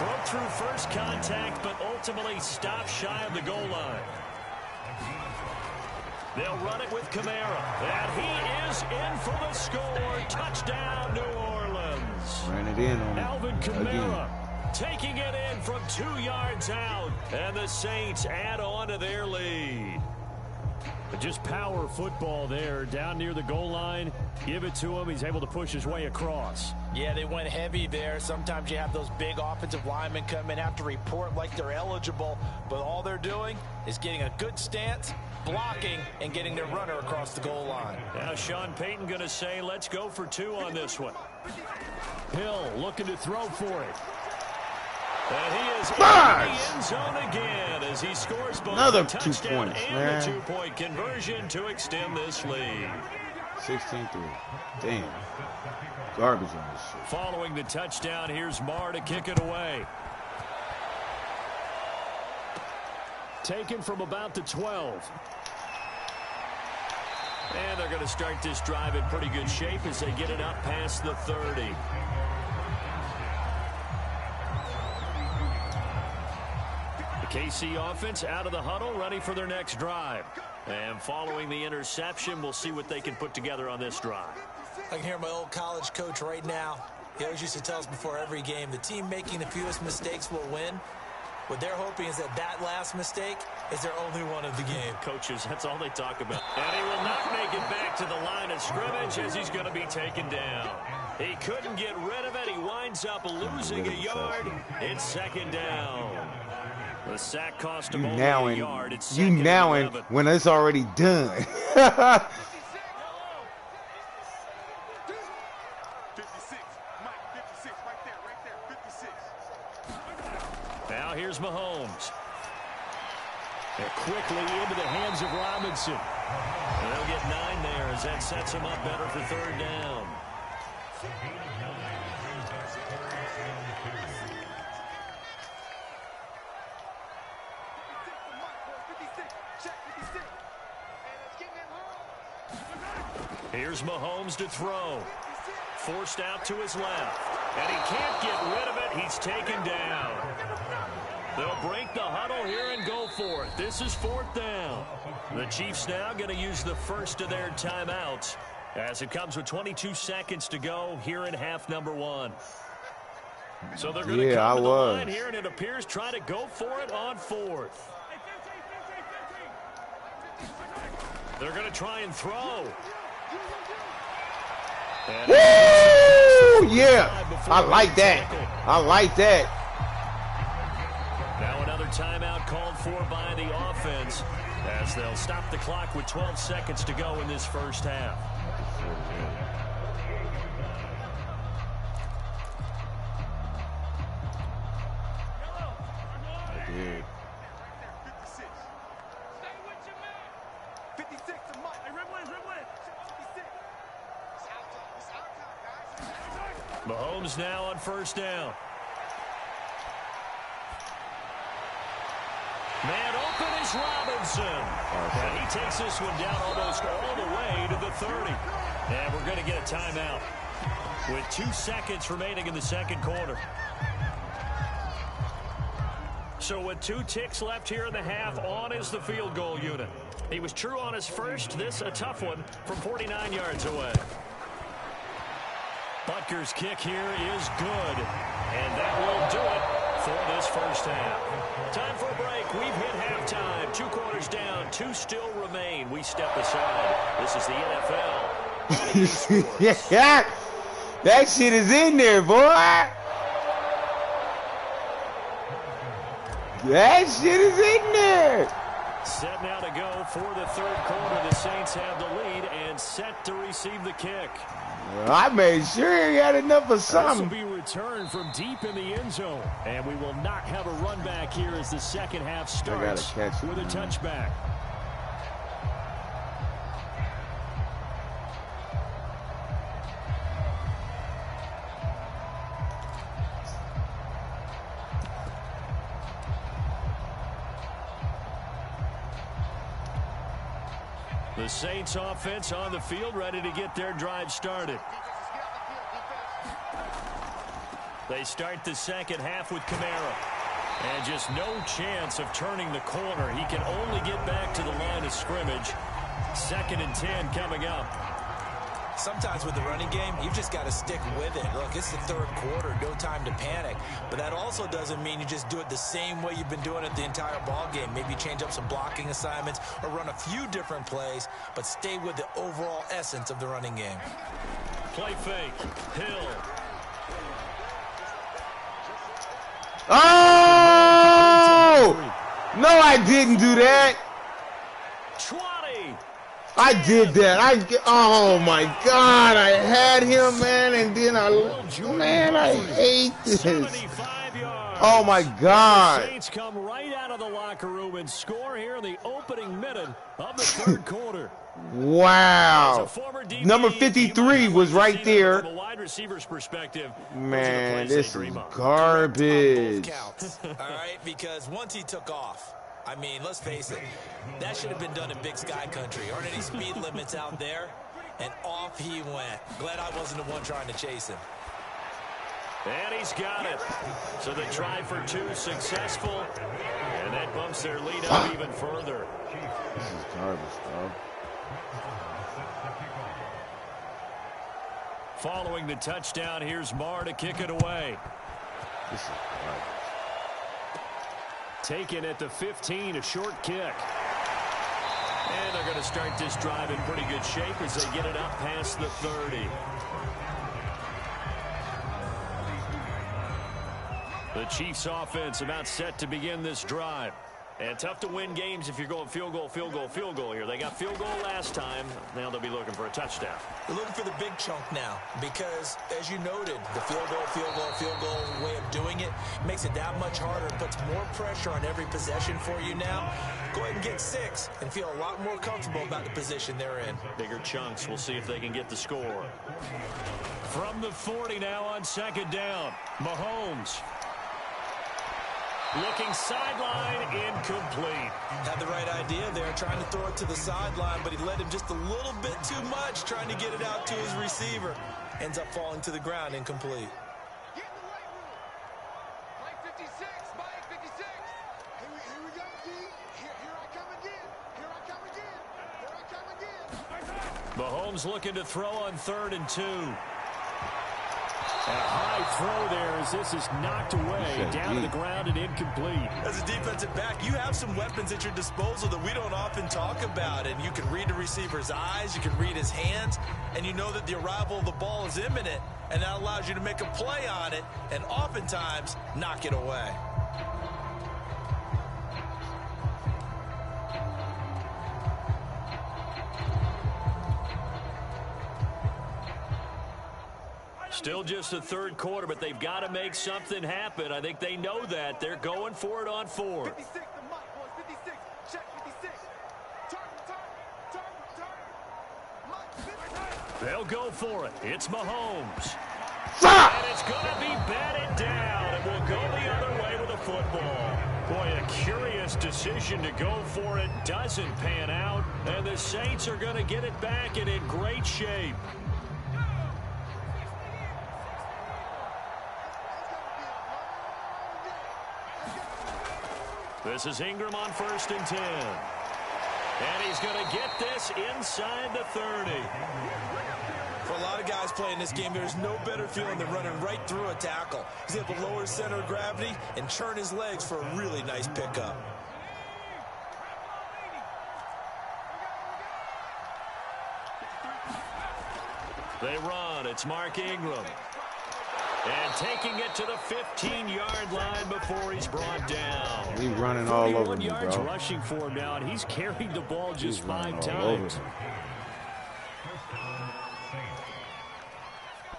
Broke through first contact, but ultimately stopped shy of the goal line. They'll run it with Kamara. And he is in for the score. Touchdown, New Orleans. Ran it in on Alvin Kamara taking it in from 2 yards out. And the Saints add on to their lead. Just power football there down near the goal line. Give it to him. He's able to push his way across. Yeah, they went heavy there. Sometimes you have those big offensive linemen come in, have to report like they're eligible, but all they're doing is getting a good stance, blocking, and getting their runner across the goal line. Now Sean Payton going to say, let's go for 2 on this one. Hill looking to throw for it. And he is in the end zone again as he scores both another the 2 touchdown points, and man. the 2-point conversion to extend this lead. 16-3. Damn. Garbage on this shit. Following the touchdown, here's Marr to kick it away. Taken from about the 12. And they're going to start this drive in pretty good shape as they get it up past the 30. The KC offense out of the huddle, ready for their next drive. And following the interception, we'll see what they can put together on this drive. I can hear my old college coach right now. He always used to tell us before every game, the team making the fewest mistakes will win. What they're hoping is that that last mistake is their only one of the game. Coaches, that's all they talk about. And he will not make it back to the line of scrimmage as he's going to be taken down. He couldn't get rid of it. He winds up losing a yard. It's second down. The sack cost him only a yard. It's you now in when it's already done. Now here's Mahomes. And quickly into the hands of Robinson. And they'll get 9 there as that sets him up better for third down. Here's Mahomes to throw. Forced out to his left. And he can't get rid of it. He's taken down. They'll break the huddle here and go for it. This is fourth down. The Chiefs now going to use the first of their timeouts as it comes with 22 seconds to go here in half number 1. So they're going to come to the line here, and it appears try to go for it on fourth. They're going to try and throw. And woo! Yeah, I like that. I like that. Now another timeout called for by the offense as they'll stop the clock with 12 seconds to go in this first half. Yeah. 56 to Mike. Hey, Red Win. 56. Mahomes now on first down. Man open is Robinson. And he takes this one down almost all the way to the 30. And we're going to get a timeout with 2 seconds remaining in the second quarter. So with 2 ticks left here in the half, on is the field goal unit. He was true on his first. This a tough one from 49 yards away. Butker's kick here is good. And that will do it for this first half. Time for a break. We've hit halftime. 2 quarters down. 2 still remain. We step aside. This is the NFL. Yeah, that shit is in there, boy. That shit is in there. Set now to go for the third quarter. The Saints have the lead and set to receive the kick. Well, I made sure he had enough of something. This will be returned from deep in the end zone. And we will not have a run back here as the second half starts with a touchback. The Saints offense on the field, ready to get their drive started. They start the second half with Kamara. And just no chance of turning the corner. He can only get back to the line of scrimmage. 2nd and 10 coming up. Sometimes with the running game, you've just got to stick with it. Look, it's the third quarter, no time to panic. But that also doesn't mean you just do it the same way you've been doing it the entire ball game. Maybe change up some blocking assignments or run a few different plays, but stay with the overall essence of the running game. Play fake. Hill. Oh! No, I didn't do that. 20. I did that. Oh my God, I had him, man, and then I hate this. Oh my God. The Saints come right out of the locker room and score here in the opening minute of the third quarter. Wow. Number 53 was right there. From a wide receiver's perspective, man, this is garbage. All right, because once he took off, I mean, let's face it, that should have been done in Big Sky Country. Aren't any speed limits out there? And off he went. Glad I wasn't the one trying to chase him. And he's got it. So the try for 2 successful. And that bumps their lead up even further. This is garbage, bro. Following the touchdown, here's Marr to kick it away. This is garbage. Taken at the 15, a short kick. And they're going to start this drive in pretty good shape as they get it up past the 30. The Chiefs offense about set to begin this drive. And tough to win games if you're going field goal, field goal, field goal here. They got field goal last time. Now they'll be looking for a touchdown. They're looking for the big chunk now because, as you noted, the field goal, field goal, field goal way of doing it makes it that much harder. It puts more pressure on every possession for you now. Go ahead and get 6 and feel a lot more comfortable about the position they're in. Bigger chunks. We'll see if they can get the score. From the 40 now on 2nd down, Mahomes. Looking sideline, incomplete. Had the right idea there, trying to throw it to the sideline, but he led him just a little bit too much, trying to get it out to his receiver. Ends up falling to the ground, incomplete. Get in the weight room. Mike 56, Mike 56. Here we go, D. Here I come again. Here I come again. Here I come again. Mahomes looking to throw on 3rd and 2. A high throw there as this is knocked away, down to the ground and incomplete. As a defensive back, you have some weapons at your disposal that we don't often talk about. And you can read the receiver's eyes, you can read his hands, and you know that the arrival of the ball is imminent. And that allows you to make a play on it and oftentimes knock it away. Still just the third quarter, but they've got to make something happen. I think they know that. They're going for it on 4th. 56, the Mike boys, 56. Check 56. Turn. Mike 56. They'll go for it. It's Mahomes. And it's going to be batted down, and we'll go the other way with the football. Boy, a curious decision to go for it. Doesn't pan out, and the Saints are going to get it back and in great shape. This is Ingram on 1st and 10. And he's going to get this inside the 30. For a lot of guys playing this game, there's no better feeling than running right through a tackle. He's able to lower his center of gravity and churn his legs for a really nice pickup. They run. It's Mark Ingram. And taking it to the 15-yard line before he's brought down. He's running all over me, yards bro. Rushing for him now, and he's carried the ball just 5 times.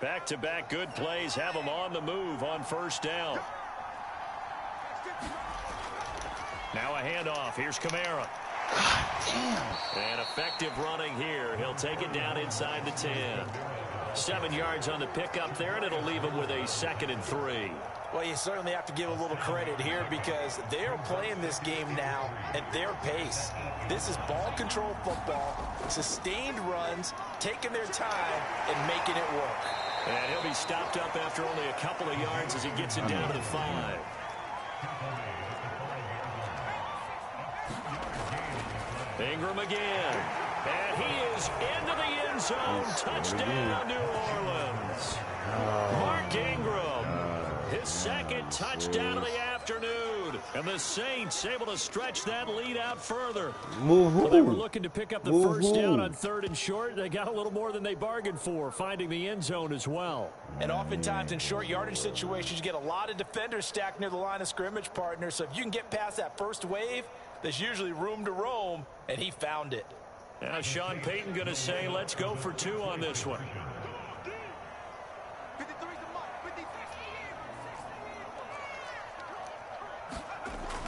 Back-to-back good plays have him on the move on 1st down. Now a handoff. Here's Kamara. And effective running here. He'll take it down inside the 10. 7 yards on the pickup there, and it'll leave him with a 2nd and 3. Well, you certainly have to give a little credit here because they are playing this game now at their pace. This is ball control football, sustained runs, taking their time and making it work. And he'll be stopped up after only a couple of yards as he gets it down to the 5. Ingram again. And he is into the end zone. Touchdown, New Orleans. Mark Ingram, his 2nd touchdown of the afternoon. And the Saints able to stretch that lead out further. Well, they were looking to pick up the first down on 3rd and short. They got a little more than they bargained for, finding the end zone as well. And oftentimes in short yardage situations, you get a lot of defenders stacked near the line of scrimmage, partner. So if you can get past that first wave, there's usually room to roam, and he found it. Now Sean Payton going to say, let's go for 2 on this one.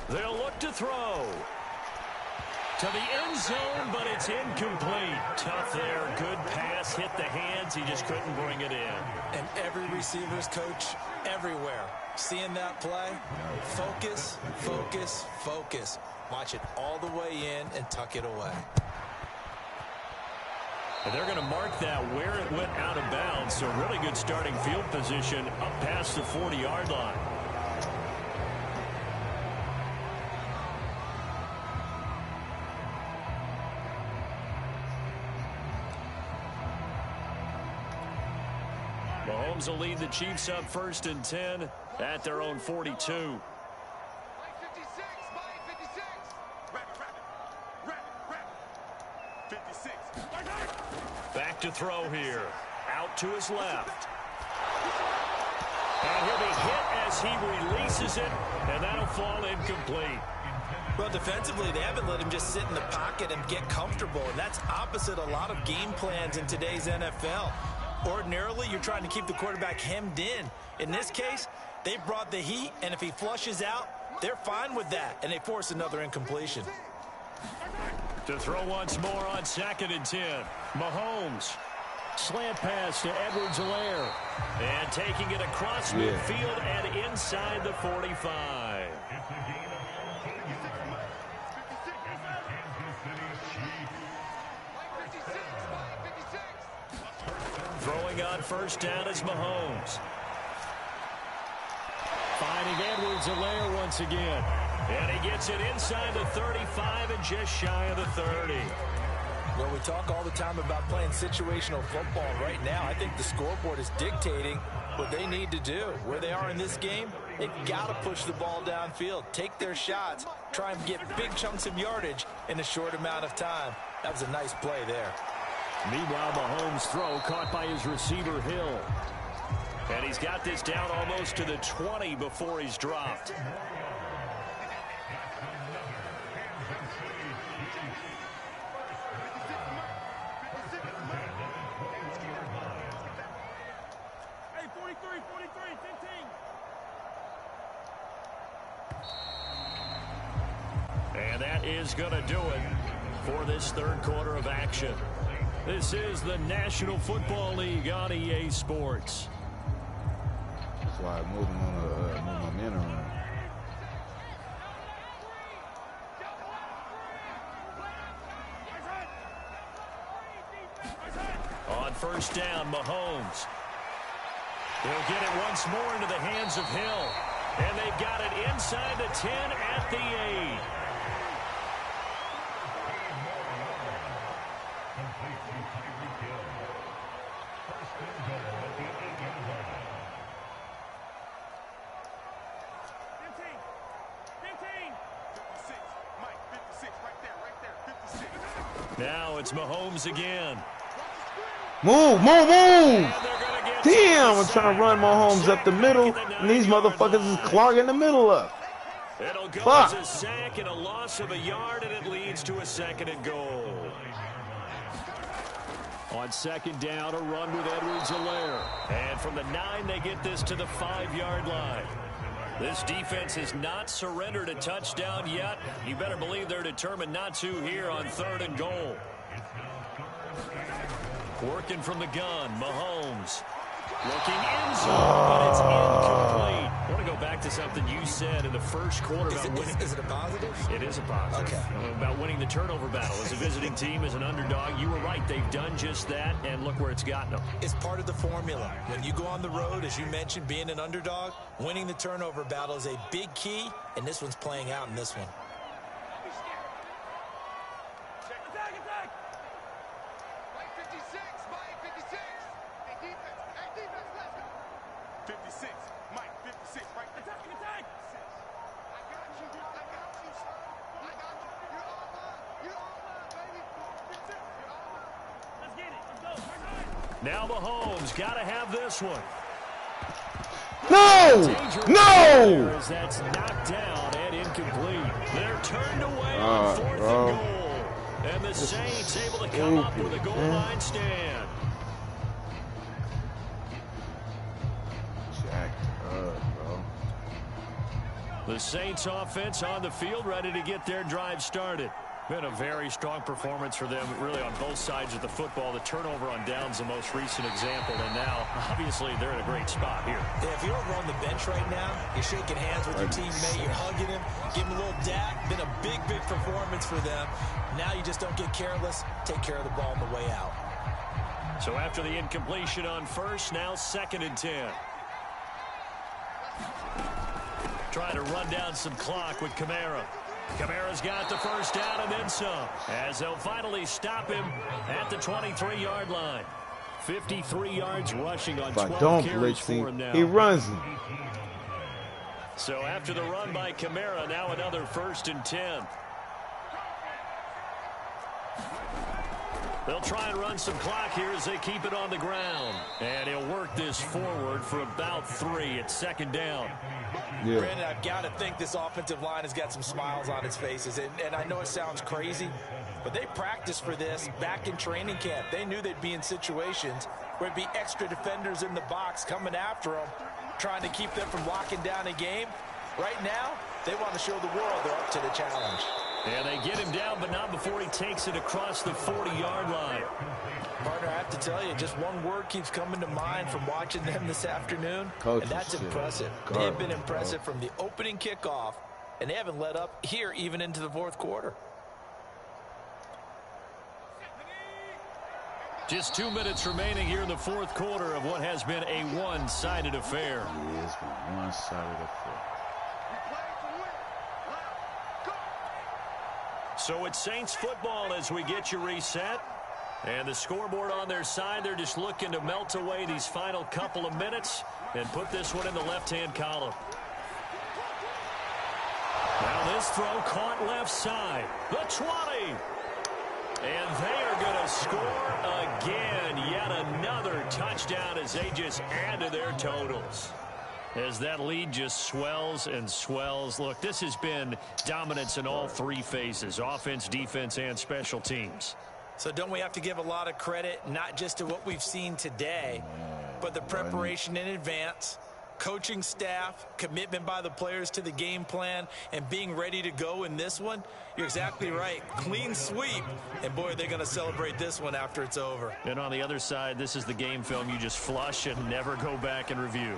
They'll look to throw. To the end zone, but it's incomplete. Tough there. Good pass. Hit the hands. He just couldn't bring it in. And every receiver's coach everywhere. Seeing that play, focus, focus, focus. Watch it all the way in and tuck it away. And they're going to mark that where it went out of bounds. So really good starting field position up past the 40-yard line. Mahomes will lead the Chiefs up 1st and 10 at their own 42. Back to throw here. Out to his left. And he'll be hit as he releases it, and that'll fall incomplete. Well, defensively, they haven't let him just sit in the pocket and get comfortable, and that's opposite a lot of game plans in today's NFL. Ordinarily, you're trying to keep the quarterback hemmed in. In this case, they brought the heat, and if he flushes out, they're fine with that, and they force another incompletion. To throw once more on 2nd and 10. Mahomes. Slant pass to Edwards-Helaire. And taking it across midfield and inside the 45. Throwing on 1st down is Mahomes. Finding Edwards-Helaire once again. And he gets it inside the 35 and just shy of the 30. Well, we talk all the time about playing situational football. Right now, I think the scoreboard is dictating what they need to do. Where they are in this game, they've got to push the ball downfield, take their shots, try and get big chunks of yardage in a short amount of time. That was a nice play there. Meanwhile, Mahomes' throw caught by his receiver, Hill. And he's got this down almost to the 20 before he's dropped. Hey, 43, 15. And that is going to do it for this 3rd quarter of action. This is the National Football League on EA Sports. why I moved him on the move my men around. On first down, Mahomes. He'll get it once more into the hands of Hill. And they've got it inside the 10 at the 8. Now it's Mahomes again. Move, move, move! Damn, I'm trying to run Mahomes up the middle, and these motherfuckers is clogging the middle up. It'll go Fuck. as a sack and a loss of a yard, and it leads to a 2nd and goal. On 2nd down, a run with Edwards-Helaire. And from the 9, they get this to the 5-yard line. This defense has not surrendered a touchdown yet. You better believe they're determined not to here on 3rd and goal. Working from the gun, Mahomes. Looking in zone, but it's incomplete. I want to go back to something you said in the first quarter about winning. Is it a positive? It is a positive. Okay. About winning the turnover battle. As a visiting team, as an underdog, you were right. They've done just that, and look where it's gotten them. It's part of the formula. When you go on the road, as you mentioned, being an underdog, winning the turnover battle is a big key, and this one's playing out in this one. Now Mahomes got to have this one. No! No! As that's knocked down and incomplete. They're turned away on 4th and goal. And the Saints able to come up with a goal line stand. Jacked up, bro. The Saints offense on the field, ready to get their drive started. Been a very strong performance for them, really, on both sides of the football. The turnover on downs, the most recent example, and now, obviously, they're in a great spot here. Yeah, if you're over on the bench right now, you're shaking hands with your teammate, you're hugging him, giving him a little dap. Been a big, big performance for them. Now you just don't get careless. Take care of the ball on the way out. So after the incompletion on first, now 2nd and 10. Trying to run down some clock with Kamara. Kamara's got the first down and then some, as they'll finally stop him at the 23-yard line. 53 yards rushing on 12 carries for him now. He runs him. So after the run by Kamara, now another 1st and 10. They'll try and run some clock here as they keep it on the ground. And he'll work this forward for about 3 at 2nd down. Yeah. Brandon, I've got to think this offensive line has got some smiles on its faces. And I know it sounds crazy, but they practiced for this back in training camp. They knew they'd be in situations where it'd be extra defenders in the box coming after them, trying to keep them from locking down a game. Right now, they want to show the world they're up to the challenge. And they get him down, but not before he takes it across the 40-yard line. Partner, I have to tell you, just one word keeps coming to mind from watching them this afternoon, and that's impressive. They have been impressive from the opening kickoff, and they haven't let up here even into the 4th quarter. Just 2 minutes remaining here in the 4th quarter of what has been a one-sided affair. Yeah, it's been a one-sided affair. So it's Saints football as we get you reset. And the scoreboard on their side, they're just looking to melt away these final couple of minutes and put this one in the left-hand column. Now this throw caught left side. The 20. And they are going to score again. Yet another touchdown as they just add to their totals. As that lead just swells and swells. Look, this has been dominance in all 3 phases, offense, defense, and special teams. So don't we have to give a lot of credit, not just to what we've seen today, but the preparation in advance, coaching staff, commitment by the players to the game plan, and being ready to go in this one? You're exactly right. Clean sweep. And, boy, they're going to celebrate this one after it's over. And on the other side, this is the game film you just flush and never go back and review.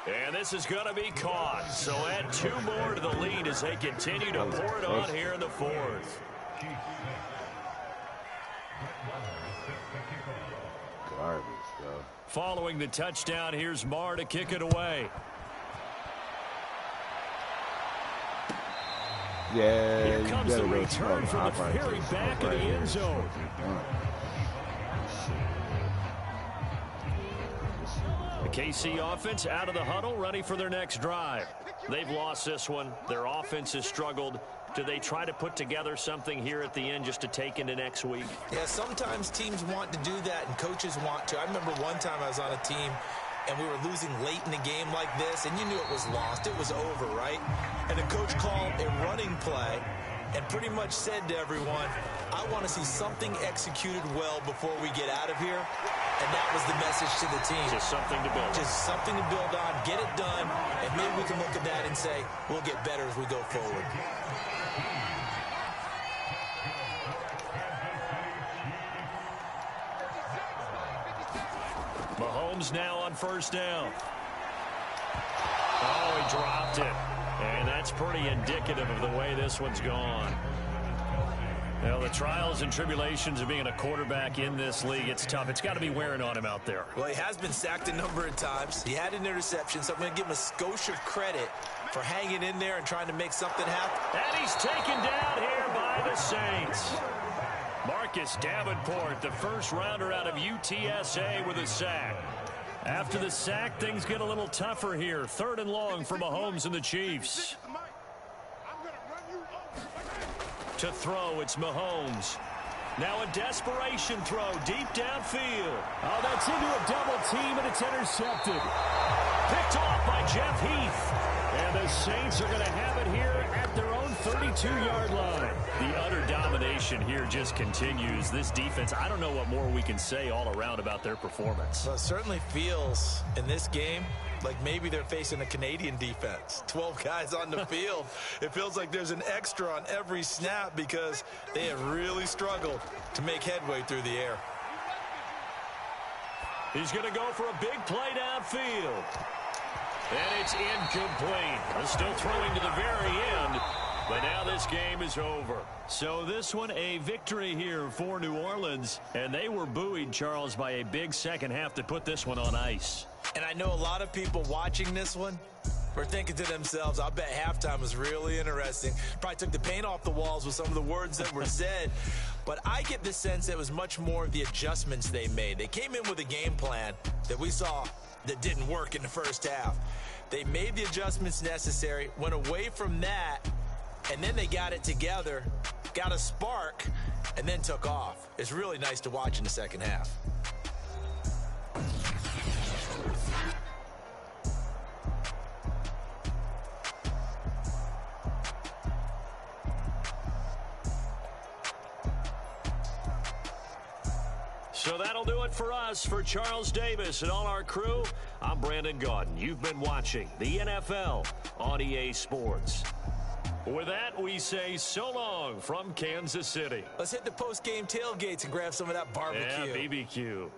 And this is going to be caught. So add 2 more to the lead as they continue to pour it on here in the 4th. Garbage, bro. Following the touchdown, here's Marr to kick it away. Yeah, Here comes the return from the very back of the end zone. The KC offense out of the huddle, ready for their next drive. They've lost this one. Their offense has struggled. Do they try to put together something here at the end just to take into next week? Yeah, sometimes teams want to do that and coaches want to. I remember one time I was on a team and we were losing late in the game like this, and you knew it was lost. It was over, right? And the coach called a running play and pretty much said to everyone, I want to see something executed well before we get out of here. And that was the message to the team. Just something to build on. Just something to build on, get it done, and maybe we can look at that and say, we'll get better as we go forward. Mahomes now on first down. Oh, he dropped it. And that's pretty indicative of the way this one's gone. Well, the trials and tribulations of being a quarterback in this league, it's tough. It's got to be wearing on him out there. Well, he has been sacked a number of times. He had an interception, so I'm going to give him a skosh of credit for hanging in there and trying to make something happen. And he's taken down here by the Saints. Marcus Davenport, the first rounder out of UTSA with a sack. After the sack, things get a little tougher here. 3rd and long for Mahomes and the Chiefs. To throw, it's Mahomes. Now a desperation throw deep downfield. Oh, that's into a double team, and it's intercepted. Picked off by Jeff Heath. And the Saints are going to have it here at their own 32-yard line. The utter domination here just continues. This defense, I don't know what more we can say all around about their performance. Well, it certainly feels in this game like maybe they're facing a Canadian defense. 12 guys on the field. It feels like there's an extra on every snap because they have really struggled to make headway through the air. He's going to go for a big play downfield. And it's incomplete. They're still throwing to the very end. But now this game is over. So this one a victory here for New Orleans. And they were buoyed, Charles, by a big second half to put this one on ice. And I know a lot of people watching this one were thinking to themselves, I bet halftime was really interesting. Probably took the paint off the walls with some of the words that were said. But I get the sense it was much more of the adjustments they made. They came in with a game plan that we saw that didn't work in the first half. They made the adjustments necessary, went away from that, and then they got it together, got a spark, and then took off. It's really nice to watch in the second half. So that'll do it for us. For Charles Davis and all our crew, I'm Brandon Gaudin. You've been watching the NFL on EA Sports. With that, we say so long from Kansas City. Let's hit the post-game tailgates and grab some of that barbecue. Yeah, BBQ.